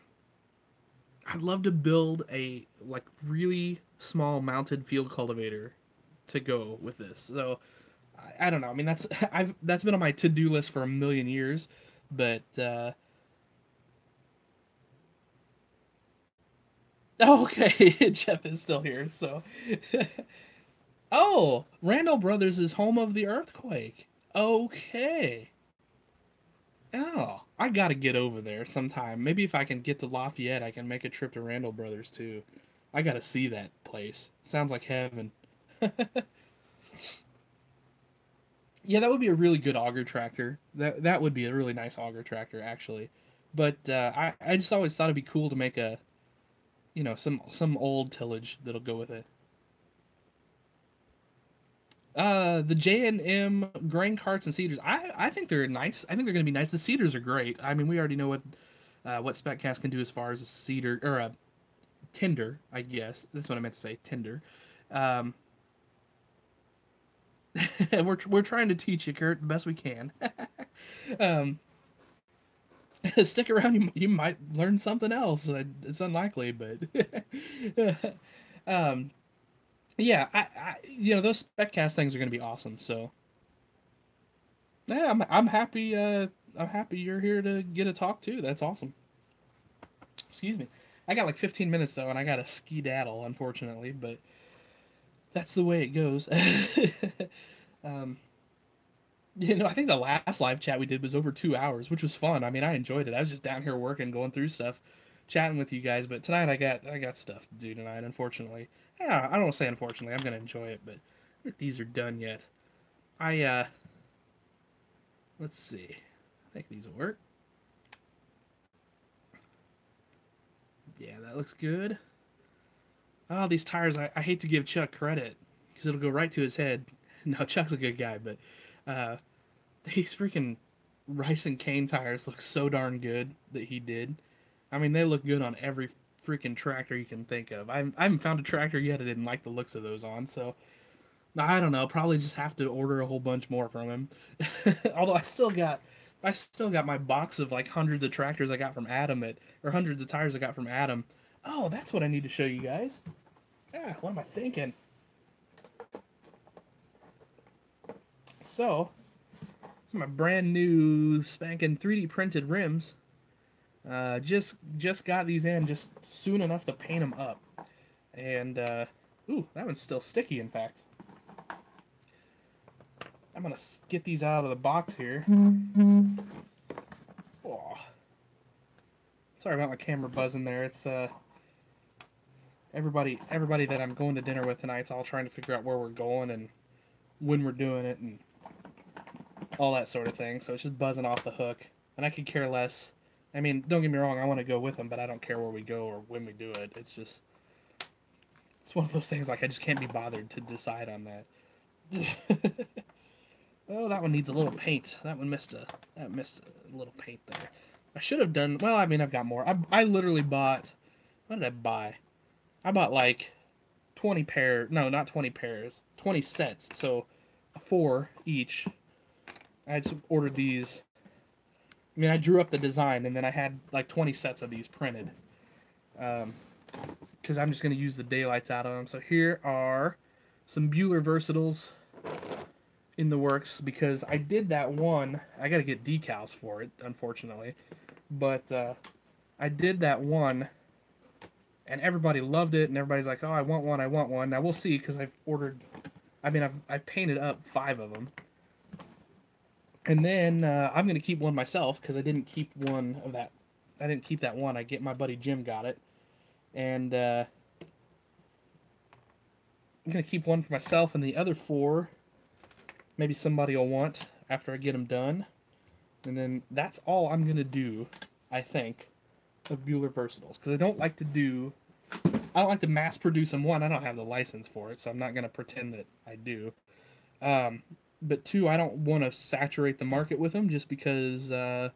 I'd love to build a like really small mounted field cultivator to go with this. So I don't know. I mean that's been on my to-do list for a million years, but oh, okay, Jeff is still here. So oh, Randall Brothers is home of the earthquake. Okay. Oh, I gotta get over there sometime. Maybe if I can get to Lafayette, I can make a trip to Randall Brothers too. I gotta see that place. Sounds like heaven. Yeah, that would be a really good auger tractor. That would be a really nice auger tractor actually. But I just always thought it'd be cool to make a some old tillage that'll go with it. The J and M grain carts and seeders. I think they're nice. I think they're gonna be nice. The seeders are great. I mean, we already know what SpecCast can do as far as a seeder or a tender. I guess that's what I meant to say. Tender. Um, we're trying to teach you, Kurt, the best we can. um, Stick around. You might learn something else. It's unlikely, but um, yeah. Those SpecCast things are gonna be awesome. So yeah, I'm happy. I'm happy you're here to get a talk too. That's awesome. Excuse me. I got like 15 minutes though, and I got to skedaddle, unfortunately, but that's the way it goes. um, I think the last live chat we did was over 2 hours, which was fun. I mean, I enjoyed it. I was just down here working, going through stuff, chatting with you guys. But tonight I got stuff to do tonight. Unfortunately, yeah, I don't want to say unfortunately. I'm gonna enjoy it, but these are done yet. I let's see. I think these will work. Yeah, that looks good. Oh, these tires, I hate to give Chuck credit because it'll go right to his head. No, Chuck's a good guy, but uh, these freaking rice and cane tires look so darn good that he did. I mean, they look good on every freaking tractor you can think of. I haven't found a tractor yet that didn't like the looks of those on, so I don't know. Probably just have to order a whole bunch more from him. Although I still got my box of like hundreds of tractors I got from Adam or hundreds of tires I got from Adam. Oh, that's what I need to show you guys. Ah, what am I thinking? So, my brand new spanking 3D printed rims. Just got these in just soon enough to paint them up. And ooh, that one's still sticky. In fact, I'm gonna get these out of the box here. Oh, sorry about my camera buzzing there. It's everybody that I'm going to dinner with tonight's all trying to figure out where we're going and when we're doing it and all that sort of thing. So it's just buzzing off the hook, and I could care less. I mean, don't get me wrong, I want to go with them, but I don't care where we go or when we do it. It's just, it's one of those things like I just can't be bothered to decide on that. Oh, that one needs a little paint. That missed a little paint there. I should have done, well, I mean, I've got more. I literally bought, what did I buy? I bought like 20 pairs, no, not 20 pairs, 20 sets, so 4 each. I just ordered these. I mean, I drew up the design, and then I had like 20 sets of these printed. Because I'm just going to use the daylights out of them. So here are some Bueller Versatiles in the works, because I did that one. I got to get decals for it, unfortunately. But I did that one, and everybody loved it, and everybody's like, oh, I want one, I want one. Now, we'll see, because I've ordered, I mean, I've painted up 5 of them. And then I'm going to keep one myself, because I didn't keep one of that. I didn't keep that one. My buddy Jim got it. And I'm going to keep one for myself, and the other 4, maybe somebody will want after I get them done. And then that's all I'm going to do, I think, of Bueller Versatiles. Because I don't like to mass produce them. 1, I don't have the license for it, so I'm not going to pretend that I do. But 2, I don't want to saturate the market with them, just because I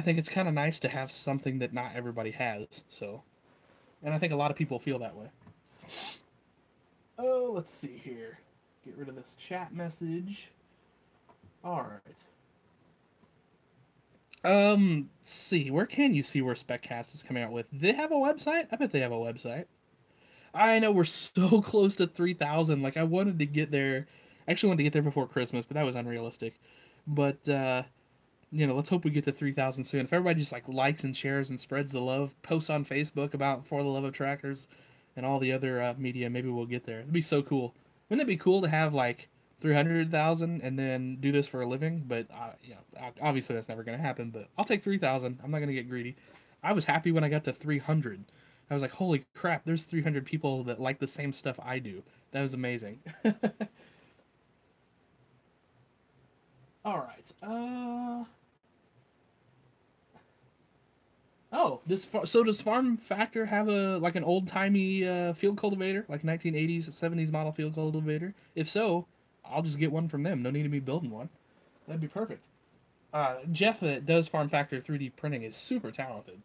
think it's kind of nice to have something that not everybody has. So, and I think a lot of people feel that way. Oh, let's see here. Get rid of this chat message. All right. Let's see. Where can you see where SpecCast is coming out with? Do they have a website? I bet they have a website. I know we're so close to 3,000. Like, I wanted to get there. I actually wanted to get there before Christmas, but that was unrealistic. But, you know, let's hope we get to 3,000 soon. If everybody just, like, likes and shares and spreads the love, posts on Facebook about For the Love of Trackers and all the other media, maybe we'll get there. It'd be so cool. Wouldn't it be cool to have, like, 300,000 and then do this for a living? But, you know, obviously that's never going to happen, but I'll take 3,000. I'm not going to get greedy. I was happy when I got to 300. I was like, holy crap, there's 300 people that like the same stuff I do. That was amazing. All right. Oh, does Farm Factor have an old timey field cultivator, like 1980s, 70s model field cultivator? If so, I'll just get one from them. No need to be building one. That'd be perfect. Jeff that does Farm Factor 3D printing is super talented.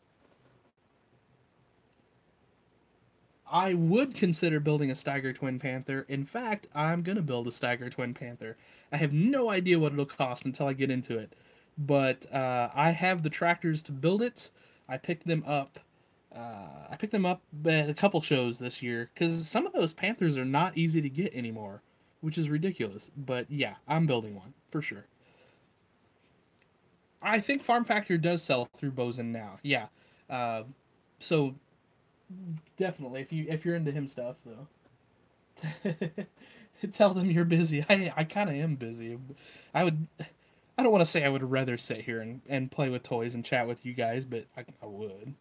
I would consider building a Steiger Twin Panther. In fact, I'm going to build a Steiger Twin Panther. I have no idea what it'll cost until I get into it. But I have the tractors to build it. I picked them up. I picked them up at a couple shows this year, because some of those Panthers are not easy to get anymore, which is ridiculous. But yeah, I'm building one, for sure. I think Farm Factor does sell through Bosun now. Yeah. So definitely, if you're into him stuff, though, tell them you're busy. I kind of am busy. I would. I don't want to say I would rather sit here and play with toys and chat with you guys, but I would.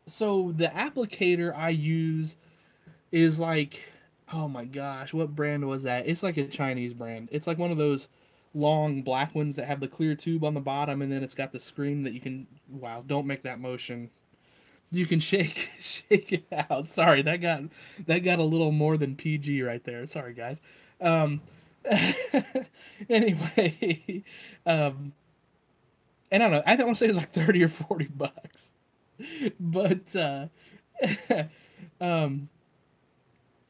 So the applicator I use is like, Oh my gosh, what brand was that? It's like a Chinese brand. It's like one of those long black ones that have the clear tube on the bottom, and then it's got the screen that you can. Wow, don't make that motion. You can shake shake it out. Sorry, that got a little more than PG right there. Sorry, guys. Um, anyway, um, and I don't know. I don't want to say it's like 30 or $40, but um,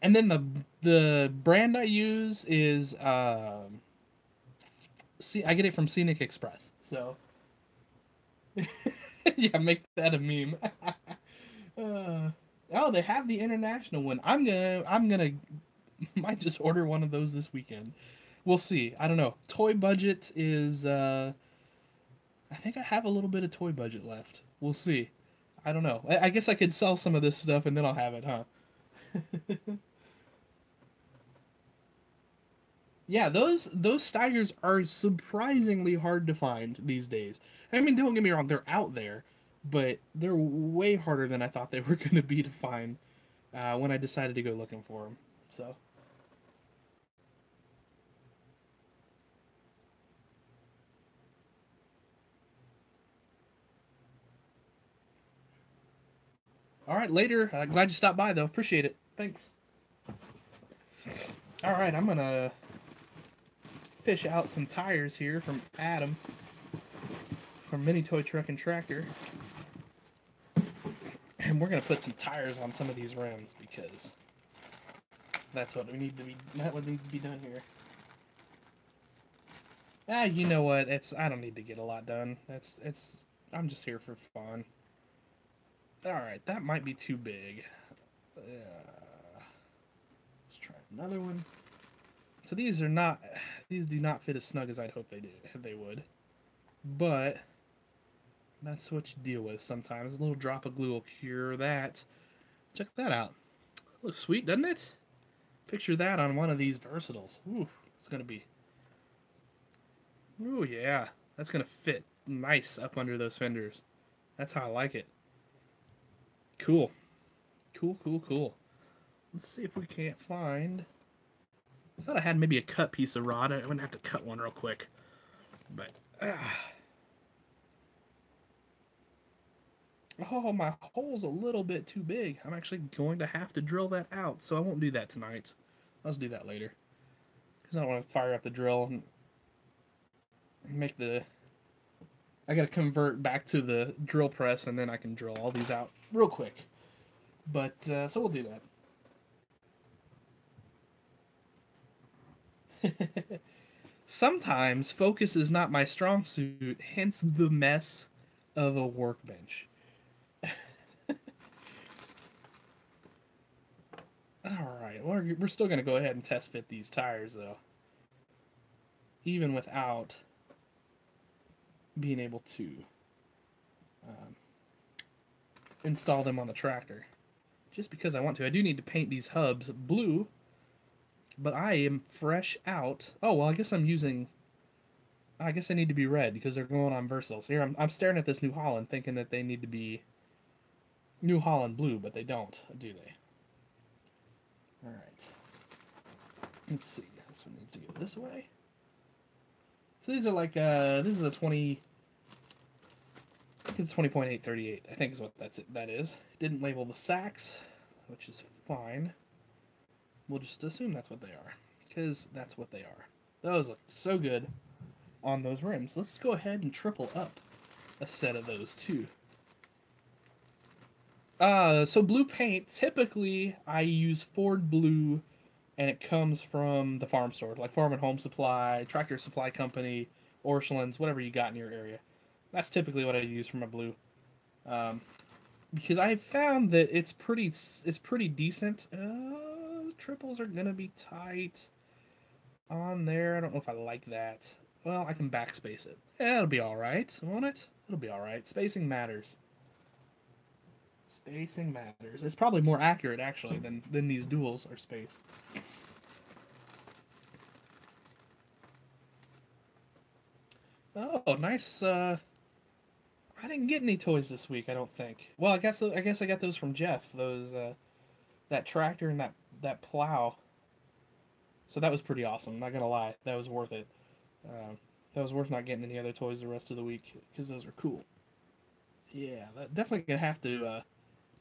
and then the brand I use is see, I get it from Scenic Express. So yeah, make that a meme. Oh, they have the international one. I'm gonna might just order one of those this weekend. We'll see. I don't know. Toy budget is I think I have a little bit of toy budget left. We'll see. I don't know. I guess I could sell some of this stuff and then I'll have it, huh? Yeah, those Steigers are surprisingly hard to find these days. I mean, don't get me wrong, they're out there, but they're way harder than I thought they were going to be to find when I decided to go looking for them. So, all right, later. Glad you stopped by, though. Appreciate it. Thanks. All right, I'm gonna fish out some tires here from Adam from Mini Toy Truck and Tractor, and we're gonna put some tires on some of these rims because that's what we need to be. That what needs to be done here. Ah, you know what? I don't need to get a lot done. It's I'm just here for fun. All right, that might be too big. Let's try another one. So these do not fit as snug as I'd hope they would. But that's what you deal with sometimes. A little drop of glue will cure that. Check that out. Looks sweet, doesn't it? Picture that on one of these versatiles. Ooh, it's gonna be. Ooh, yeah, that's gonna fit nice up under those fenders. That's how I like it. Cool, cool, cool, cool. Let's see if we can't find. I thought I had maybe a cut piece of rod. I wouldn't have to cut one real quick, but. Oh, my hole's a little bit too big. I'm actually going to have to drill that out, so I won't do that tonight. Let's do that later. Because I don't want to fire up the drill and make the... I gotta convert back to the drill press, and then I can drill all these out real quick. But, so we'll do that. Sometimes focus is not my strong suit, hence the mess of a workbench. Alright, we're still going to go ahead and test fit these tires, though. Even without being able to install them on the tractor. Just because I want to. I do need to paint these hubs blue, but I am fresh out. Oh, well, I guess I'm using... I guess they need to be red because they're going on versatiles. Here, I'm staring at this New Holland thinking that they need to be New Holland blue, but they don't, do they? Alright. Let's see. This one needs to go this way. So these are like, this is a 20... I think it's 20.838, I think is what that is. Didn't label the sacks, which is fine. We'll just assume that's what they are, because that's what they are. Those look so good on those rims. Let's go ahead and triple up a set of those too. So blue paint, typically I use Ford Blue, and it comes from the farm store, like Farm and Home Supply, Tractor Supply Company, Orchlands, whatever you got in your area. That's typically what I use for my blue, because I found that it's pretty decent. Triples are gonna be tight on there. I don't know if I like that. Well, I can backspace it. Yeah, it'll be all right, won't it? It'll be all right. Spacing matters. Spacing matters. It's probably more accurate actually than these duals are spaced. Oh, nice. I didn't get any toys this week, I don't think. Well, I guess I got those from Jeff. Those that tractor and that plow. So that was pretty awesome. Not gonna lie, that was worth it. That was worth not getting any other toys the rest of the week because those are cool. Yeah, that definitely gonna have to.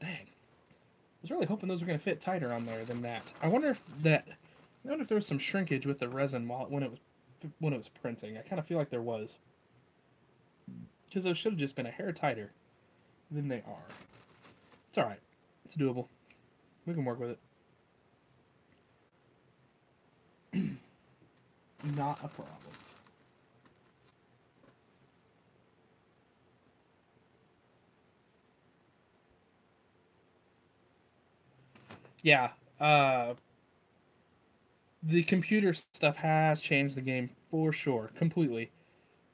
Dang, I was really hoping those were gonna fit tighter on there than that. I wonder if that. I wonder if there was some shrinkage with the resin when it was printing. I kind of feel like there was because those should have just been a hair tighter than they are. It's all right. It's doable. We can work with it. Not a problem. Yeah. The computer stuff has changed the game for sure, completely.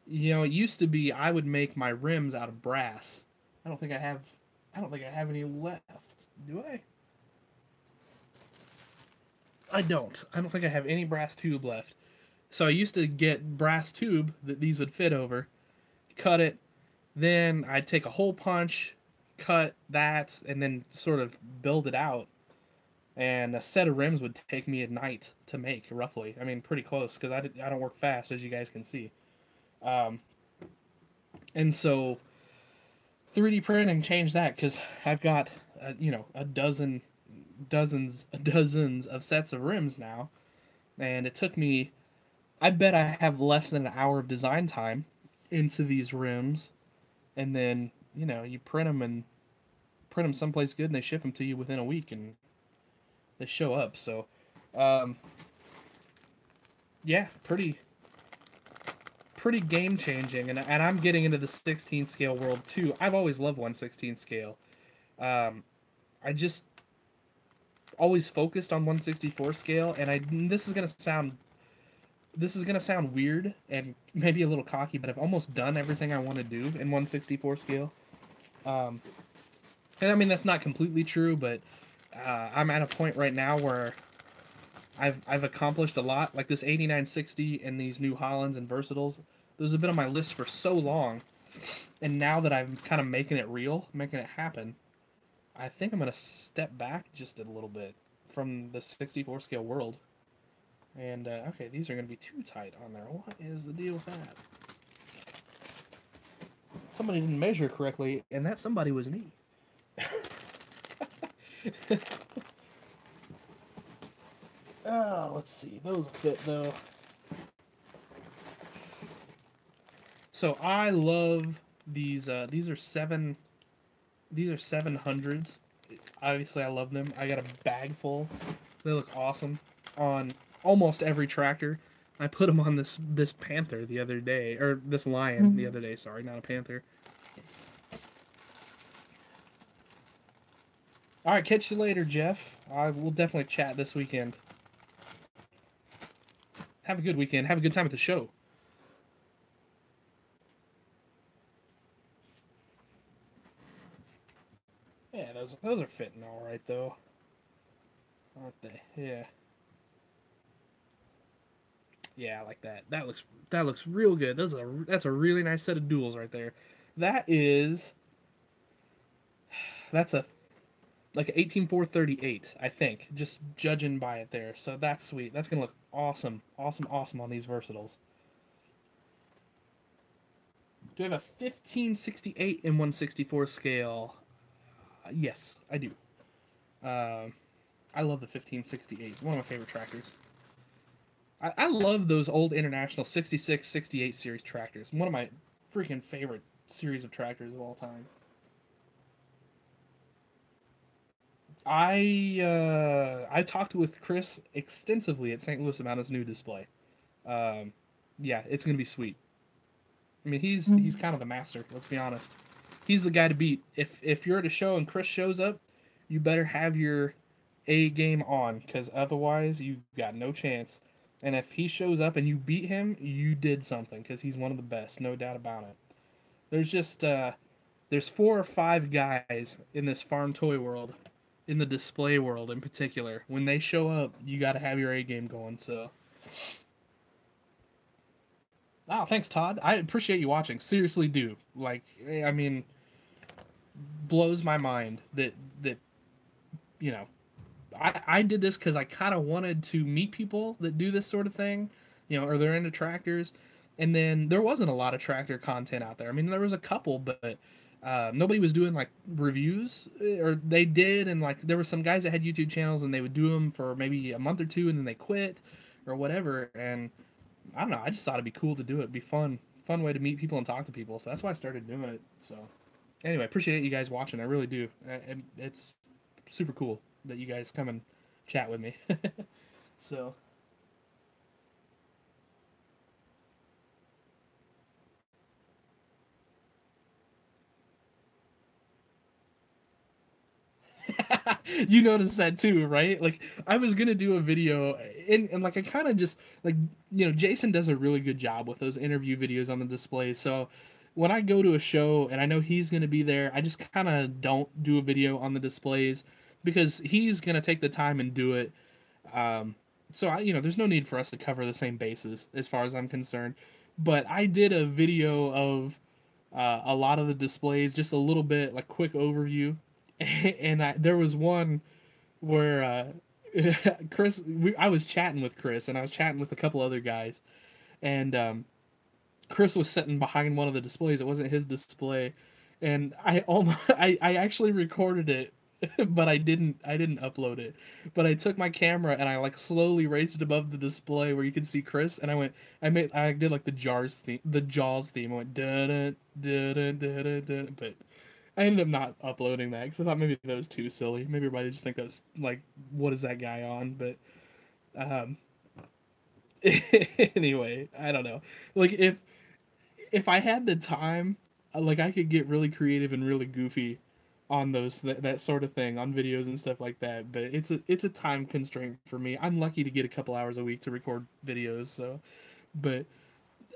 You know, it used to be I would make my rims out of brass. I don't think I have. I don't think I have any left. Do I? I don't. I don't think I have any brass tube left. So I used to get brass tube that these would fit over, cut it, then I'd take a hole punch, cut that, and then sort of build it out. And a set of rims would take me a night to make, roughly. I mean, pretty close, because I don't work fast, as you guys can see. Um, and so 3D printing changed that, because I've got, dozens of sets of rims now. And it took me, I bet I have less than an hour of design time into these rims. And then, you print them someplace good and they ship them to you within a week and they show up. So, um, yeah, pretty game changing, and I'm getting into the 16 scale world too. I've always loved 1/16 scale. I just always focused on 1/64 scale, and this is gonna sound weird and maybe a little cocky, but I've almost done everything I want to do in 1/64 scale. And I mean that's not completely true, but I'm at a point right now where I've accomplished a lot. Like this 8960 and these New Hollands and Versatiles, those have been on my list for so long, and now that I'm kind of making it real, making it happen, I think I'm gonna step back just a little bit from the 64 scale world. And okay, these are gonna be too tight on there. What is the deal with that? Somebody didn't measure correctly, and that somebody was me. Oh, let's see. Those will fit though. So I love these. These are 700s. Obviously, I love them. I got a bag full. They look awesome on almost every tractor. I put them on this panther the other day, or this lion the other day. Sorry, not a panther. All right, catch you later, Jeff. I will definitely chat this weekend. Have a good weekend. Have a good time at the show. Yeah, those are fitting all right though, aren't they? Yeah. Yeah, I like that. That looks real good. That's a really nice set of duals right there. That is that's a like an 18438, I think, just judging by it there. So that's sweet. That's gonna look awesome, awesome on these versatiles. Do I have a 1568 in 1/64 scale? Yes, I do. I love the 1568. One of my favorite tractors. I love those old International 66, 68 series tractors. One of my freaking favorite series of tractors of all time. I talked with Chris extensively at St. Louis about his new display. Um, yeah, it's gonna be sweet. I mean, he's kind of the master. Let's be honest. He's the guy to beat. If you're at a show and Chris shows up, you better have your A game on, because otherwise you got no chance. And if he shows up and you beat him, you did something, because he's one of the best, no doubt about it. There's just there's 4 or 5 guys in this farm toy world, in the display world in particular. When they show up, you got to have your A game going. So, oh, thanks, Todd. I appreciate you watching. Seriously, do. Like, I mean, blows my mind that you know I did this because I kind of wanted to meet people that do this sort of thing, or they're into tractors. And then there wasn't a lot of tractor content out there. I mean, there was a couple, but nobody was doing like reviews, or they did, and like there were some guys that had YouTube channels and they would do them for maybe a month or two and then they quit or whatever. And I don't know, I just thought it'd be cool to do it. It'd be fun way to meet people and talk to people. So that's why I started doing it. So anyway, appreciate you guys watching. I really do. It's super cool that you guys come and chat with me. So you noticed that too, right? Like I was gonna do a video, and like I kind of just like Jason does a really good job with those interview videos on the display. So when I go to a show and I know he's gonna be there, I just kind of don't do a video on the displays because he's gonna take the time and do it. Um, so there's no need for us to cover the same bases as far as I'm concerned. But I did a video of a lot of the displays, just a little bit like quick overview, and there was one where I was chatting with Chris, and I was chatting with a couple other guys, and Chris was sitting behind one of the displays. It wasn't his display, and I almost I actually recorded it, but I didn't upload it. But I took my camera and I like slowly raised it above the display where you could see Chris, and I did like the Jaws theme. I went da da da da da da, but I ended up not uploading that because I thought maybe that was too silly. Maybe everybody just think that's like, what is that guy on? But um, anyway, I don't know. Like if I had the time, like I could get really creative and really goofy on that sort of thing on videos and stuff like that. But it's a time constraint for me. I'm lucky to get a couple hours a week to record videos. So, but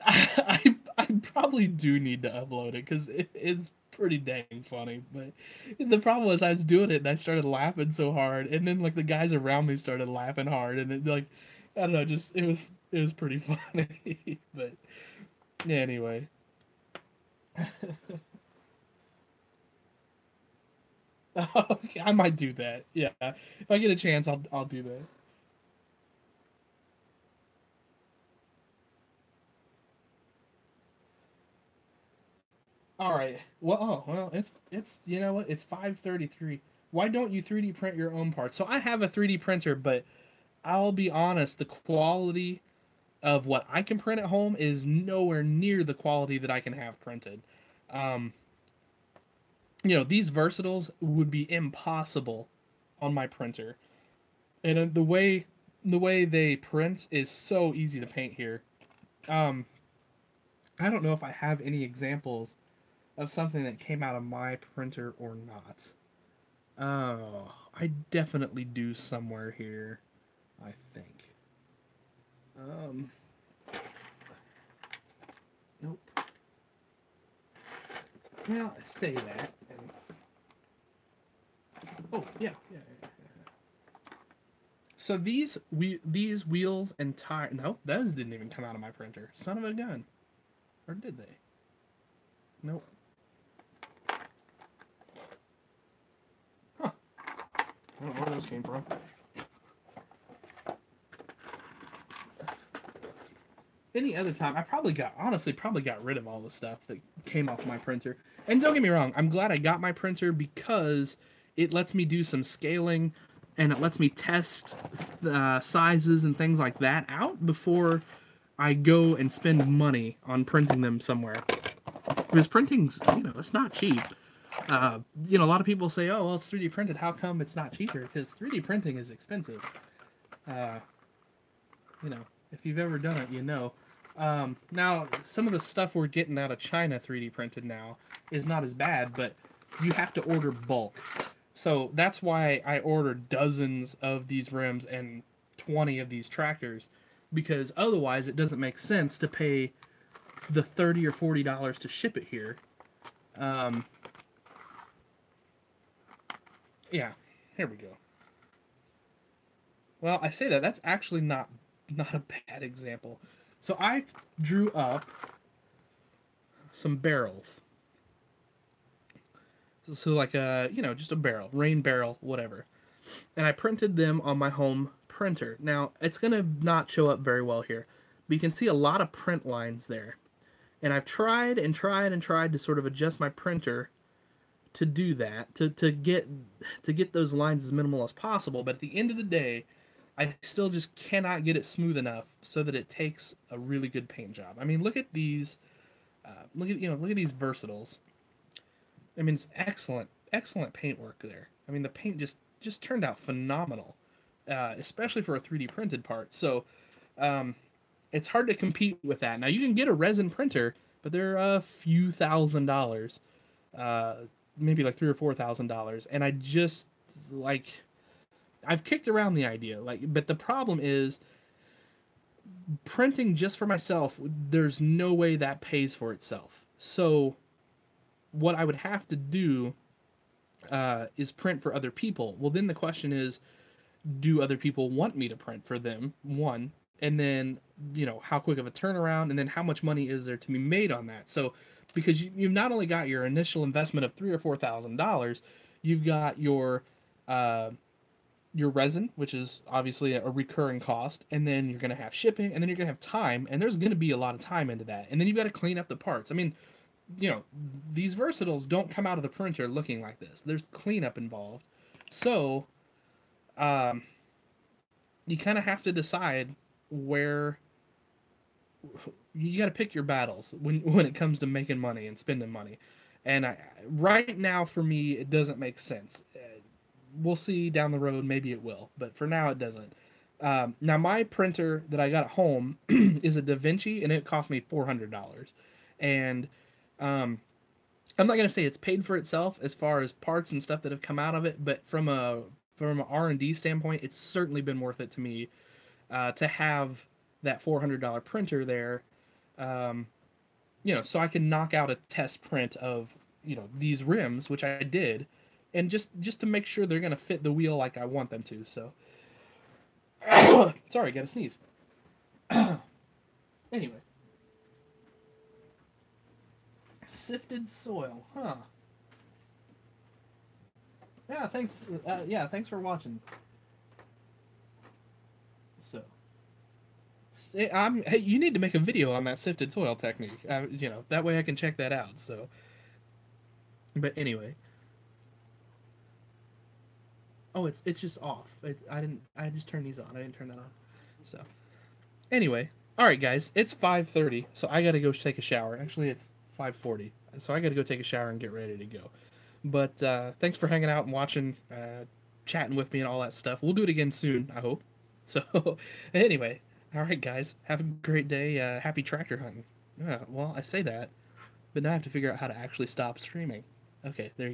I probably do need to upload it because it's pretty dang funny. But the problem was I was doing it and I started laughing so hard, and then like the guys around me started laughing hard, and it like I don't know, just it was pretty funny. But yeah, anyway. Okay, I might do that. Yeah, if I get a chance, I'll do that. All right. Well, it's you know what? It's 5:33. Why don't you 3D print your own parts? So I have a 3D printer, but I'll be honest, the quality of what I can print at home is nowhere near the quality that I can have printed. Um, these versatiles would be impossible on my printer. And the way they print is so easy to paint here. Um, I don't know if I have any examples of something that came out of my printer or not. Oh, I definitely do somewhere here, I think. Um, nope. Well, I say that. Oh, yeah, yeah, yeah. So these wheels and tire. Nope, those didn't even come out of my printer. Son of a gun. Or did they? Nope. Huh. I don't know where those came from. Any other time, I honestly probably got rid of all the stuff that came off my printer. And don't get me wrong, I'm glad I got my printer because it lets me do some scaling and it lets me test sizes and things like that out before I go and spend money on printing them somewhere. Because printing's, it's not cheap. A lot of people say, oh, well, it's 3D printed. How come it's not cheaper? Because 3D printing is expensive. Uh, if you've ever done it, you know. Now, some of the stuff we're getting out of China 3D printed now is not as bad, but you have to order bulk. So that's why I ordered dozens of these rims and 20 of these tractors, because otherwise it doesn't make sense to pay the $30 or $40 to ship it here. Yeah, here we go. Well, I say that's actually not a bad example. So I drew up some barrels. So like just a barrel, rain barrel, whatever. and I printed them on my home printer. Now, it's going to not show up very well here, but you can see a lot of print lines there. And I've tried and tried and tried to sort of adjust my printer to do that, to get those lines as minimal as possible, but at the end of the day, I still just cannot get it smooth enough so that it takes a really good paint job. I mean, look at these look at these versatiles. I mean, it's excellent paint work there. I mean, the paint just turned out phenomenal, especially for a 3D printed part. So, it's hard to compete with that. Now, you can get a resin printer, but they're a few $1,000s, maybe like $3,000 or $4,000, and I just like I've kicked around the idea, but the problem is printing just for myself. There's no way that pays for itself. So, what I would have to do is print for other people. Well, then the question is, do other people want me to print for them? One, and then how quick of a turnaround, and then how much money is there to be made on that? So, because you've not only got your initial investment of $3,000 or $4,000, you've got your resin, which is obviously a recurring cost, and then you're going to have shipping, and then you're going to have time, and there's going to be a lot of time into that, and then you've got to clean up the parts. I mean, these versatiles don't come out of the printer looking like this. There's cleanup involved. So, you kind of have to decide where you got to pick your battles when it comes to making money and spending money. And right now, for me, it doesn't make sense. We'll see down the road, maybe it will, but for now, it doesn't. Now, my printer that I got at home is a Da Vinci, and it cost me $400. And I'm not going to say it's paid for itself as far as parts and stuff that have come out of it, but from an R&D standpoint, it's certainly been worth it to me to have that $400 printer there, so I can knock out a test print of, these rims, which I did, and just to make sure they're going to fit the wheel like I want them to, so. Sorry, gotta sneeze. Anyway. Sifted soil, huh? Yeah, thanks. Thanks for watching. So, hey, you need to make a video on that sifted soil technique. That way I can check that out. So, but anyway. Oh, it's just off. I just turned these on. I didn't turn that on. So, anyway, all right, guys. It's 5:30, so I gotta go take a shower. Actually, it's 5:40, so I gotta go take a shower and get ready to go. But thanks for hanging out and watching, chatting with me and all that stuff. We'll do it again soon, I hope. So, anyway, all right, guys. Have a great day. Happy tractor hunting. Well, I say that, but now I have to figure out how to actually stop streaming. Okay, there you go.